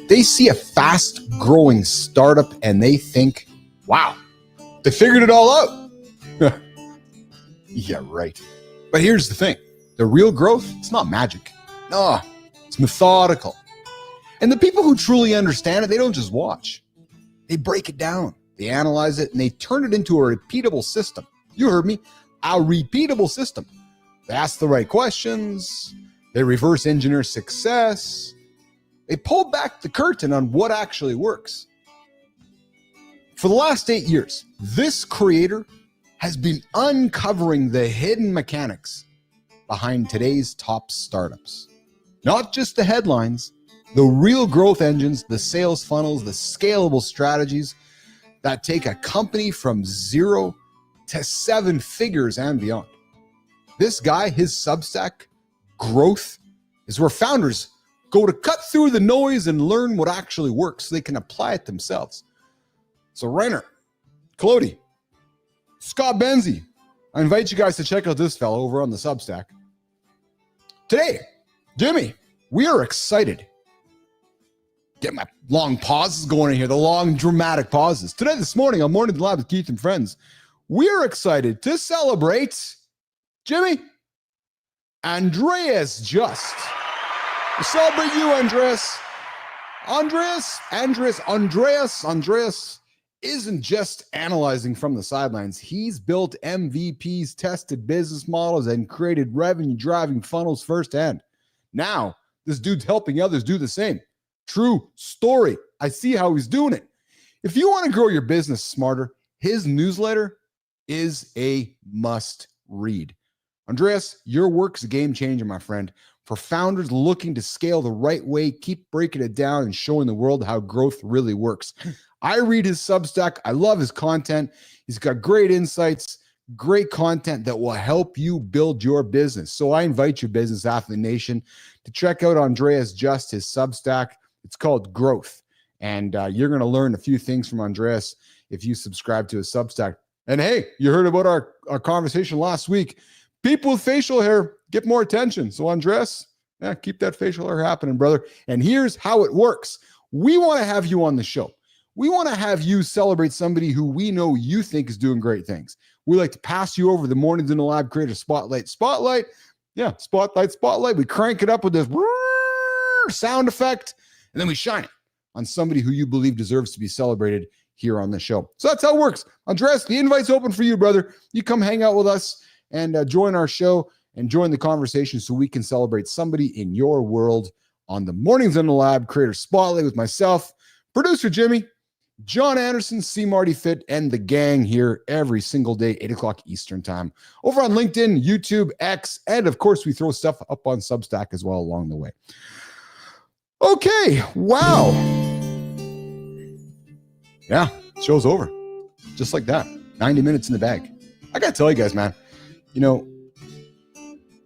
they see a fast-growing startup and they think, wow, they figured it all out. Yeah, right. But here's the thing. The real growth, it's not magic. No, it's methodical. And the people who truly understand it, they don't just watch. They break it down. They analyze it and they turn it into a repeatable system. You heard me, a repeatable system. They ask the right questions. They reverse engineer success. They pull back the curtain on what actually works. For the last 8 years, this creator has been uncovering the hidden mechanics behind today's top startups. Not just the headlines, the real growth engines, the sales funnels, the scalable strategies that take a company from 0 to 7 figures and beyond. This guy, his Substack, Growth, is where founders go to cut through the noise and learn what actually works so they can apply it themselves. So Reiner, Clody, Scott Benzie, I invite you guys to check out this fellow over on the Substack. Today, Jimmy, we are excited. Get my long pauses going in here, the long dramatic pauses. Today, this morning on Morning Lab with Keith and Friends, we're excited to celebrate Jimmy, Andreas Just. We celebrate you, Andreas. Andreas isn't just analyzing from the sidelines. He's built MVPs, tested business models, and created revenue-driving funnels firsthand. Now, this dude's helping others do the same. True story. I see how he's doing it. If you want to grow your business smarter, his newsletter is a must read. Andreas, your work's a game changer, my friend. For founders looking to scale the right way, keep breaking it down and showing the world how growth really works. I read his Substack. I love his content. He's got great insights, great content that will help you build your business. So I invite you, Business Athlete Nation, to check out Andreas Just, his Substack. It's called Growth. And you're going to learn a few things from Andreas if you subscribe to his Substack. And hey, you heard about our conversation last week. People with facial hair get more attention. So Andreas, keep that facial hair happening, brother. And here's how it works. We want to have you on the show. We want to have you celebrate somebody who we know you think is doing great things. We like to pass you over the Mornings in the Lab Creator Spotlight. Spotlight. We crank it up with this sound effect, and then we shine it on somebody who you believe deserves to be celebrated here on the show. So that's how it works. Andreas, the invite's open for you, brother. You come hang out with us and join our show and join the conversation so we can celebrate somebody in your world on the Mornings in the Lab Creator Spotlight with myself, producer Jimmy, Jon Andersen, CMartyFit, and the gang here every single day, 8 o'clock Eastern time, over on LinkedIn, YouTube, X, and of course, we throw stuff up on Substack as well along the way. Okay, wow. Yeah, show's over. Just like that. 90 minutes in the bag. I got to tell you guys, man,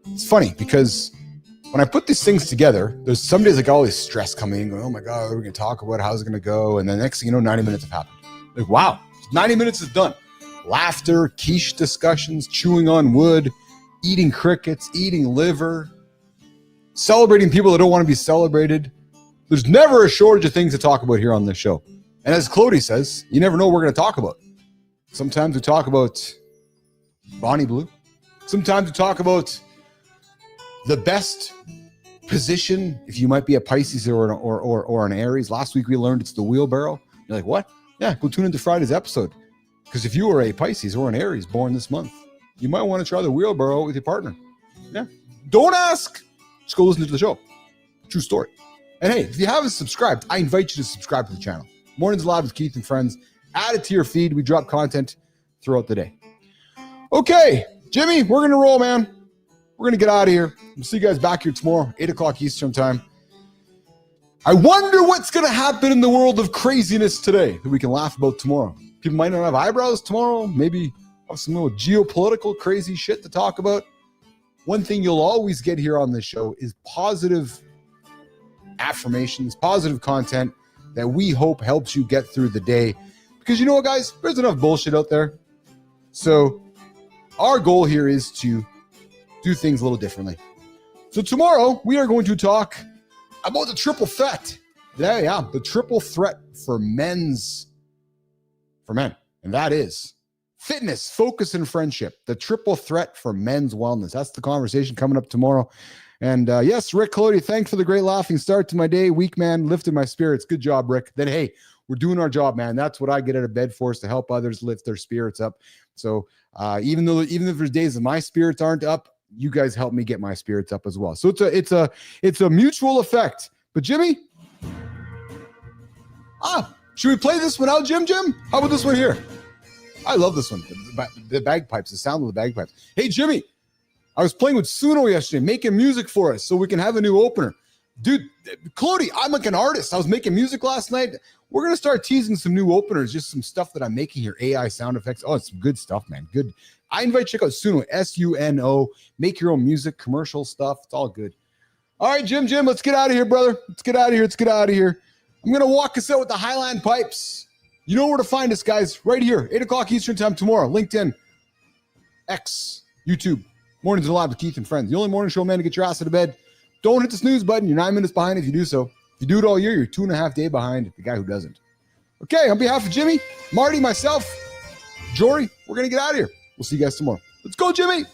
it's funny because when I put these things together, there's some days like always stress coming in, going, oh my God, what are we going to talk about? How's it going to go? And then the next thing you know, 90 minutes have happened. Like, wow, 90 minutes is done. Laughter, quiche discussions, chewing on wood, eating crickets, eating liver, celebrating people that don't want to be celebrated. There's never a shortage of things to talk about here on this show. And as Clody says, you never know what we're going to talk about. Sometimes we talk about Bonnie Blue. Sometimes we talk about the best position if you might be a Pisces or an Aries. Last week we learned it's the wheelbarrow. You're like, what? Yeah, go tune into Friday's episode. Because if you are a Pisces or an Aries born this month, you might want to try the wheelbarrow with your partner. Yeah. Don't ask. Just go listen to the show. True story. And hey, if you haven't subscribed, I invite you to subscribe to the channel. Mornings Live with Keith and Friends. Add it to your feed. We drop content throughout the day. Okay, Jimmy, we're going to roll, man. We're going to get out of here. We'll see you guys back here tomorrow, 8 o'clock Eastern time. I wonder what's going to happen in the world of craziness today that we can laugh about tomorrow. People might not have eyebrows tomorrow. Maybe have some little geopolitical crazy shit to talk about. One thing you'll always get here on this show is positive affirmations, positive content that we hope helps you get through the day. Because you know what, guys? There's enough bullshit out there. So our goal here is to do things a little differently. So tomorrow we are going to talk about the triple threat. Yeah, the triple threat for men. And that is fitness, focus, and friendship. The triple threat for men's wellness. That's the conversation coming up tomorrow. And yes, Rick Cody, thanks for the great laughing start to my day. Weak man, lifted my spirits. Good job, Rick. Then, hey, we're doing our job, man. That's what I get out of bed for, is to help others lift their spirits up. So even if there's days that my spirits aren't up, you guys help me get my spirits up as well. So it's a mutual effect. But Jimmy, should we play this one out, Jim? How about this one here? I love this one. The bagpipes, the sound of the bagpipes. Hey, Jimmy, I was playing with Suno yesterday, making music for us so we can have a new opener. Dude, Cody, I'm like an artist. I was making music last night. We're going to start teasing some new openers, just some stuff that I'm making here, AI sound effects. Oh, it's some good stuff, man. Good. I invite you to check out Suno, S-U-N-O. Make your own music, commercial stuff. It's all good. All right, Jim, let's get out of here, brother. Let's get out of here. I'm going to walk us out with the Highland Pipes. You know where to find us, guys. Right here, 8 o'clock Eastern time tomorrow. LinkedIn, X, YouTube. Mornings are live with Keith and Friends. The only morning show, man, to get your ass out of bed. Don't hit the snooze button. You're 9 minutes behind if you do so. If you do it all year, you're 2.5 days behind the guy who doesn't. Okay, on behalf of Jimmy, Marty, myself, Jory, we're going to get out of here. We'll see you guys tomorrow. Let's go, Jimmy.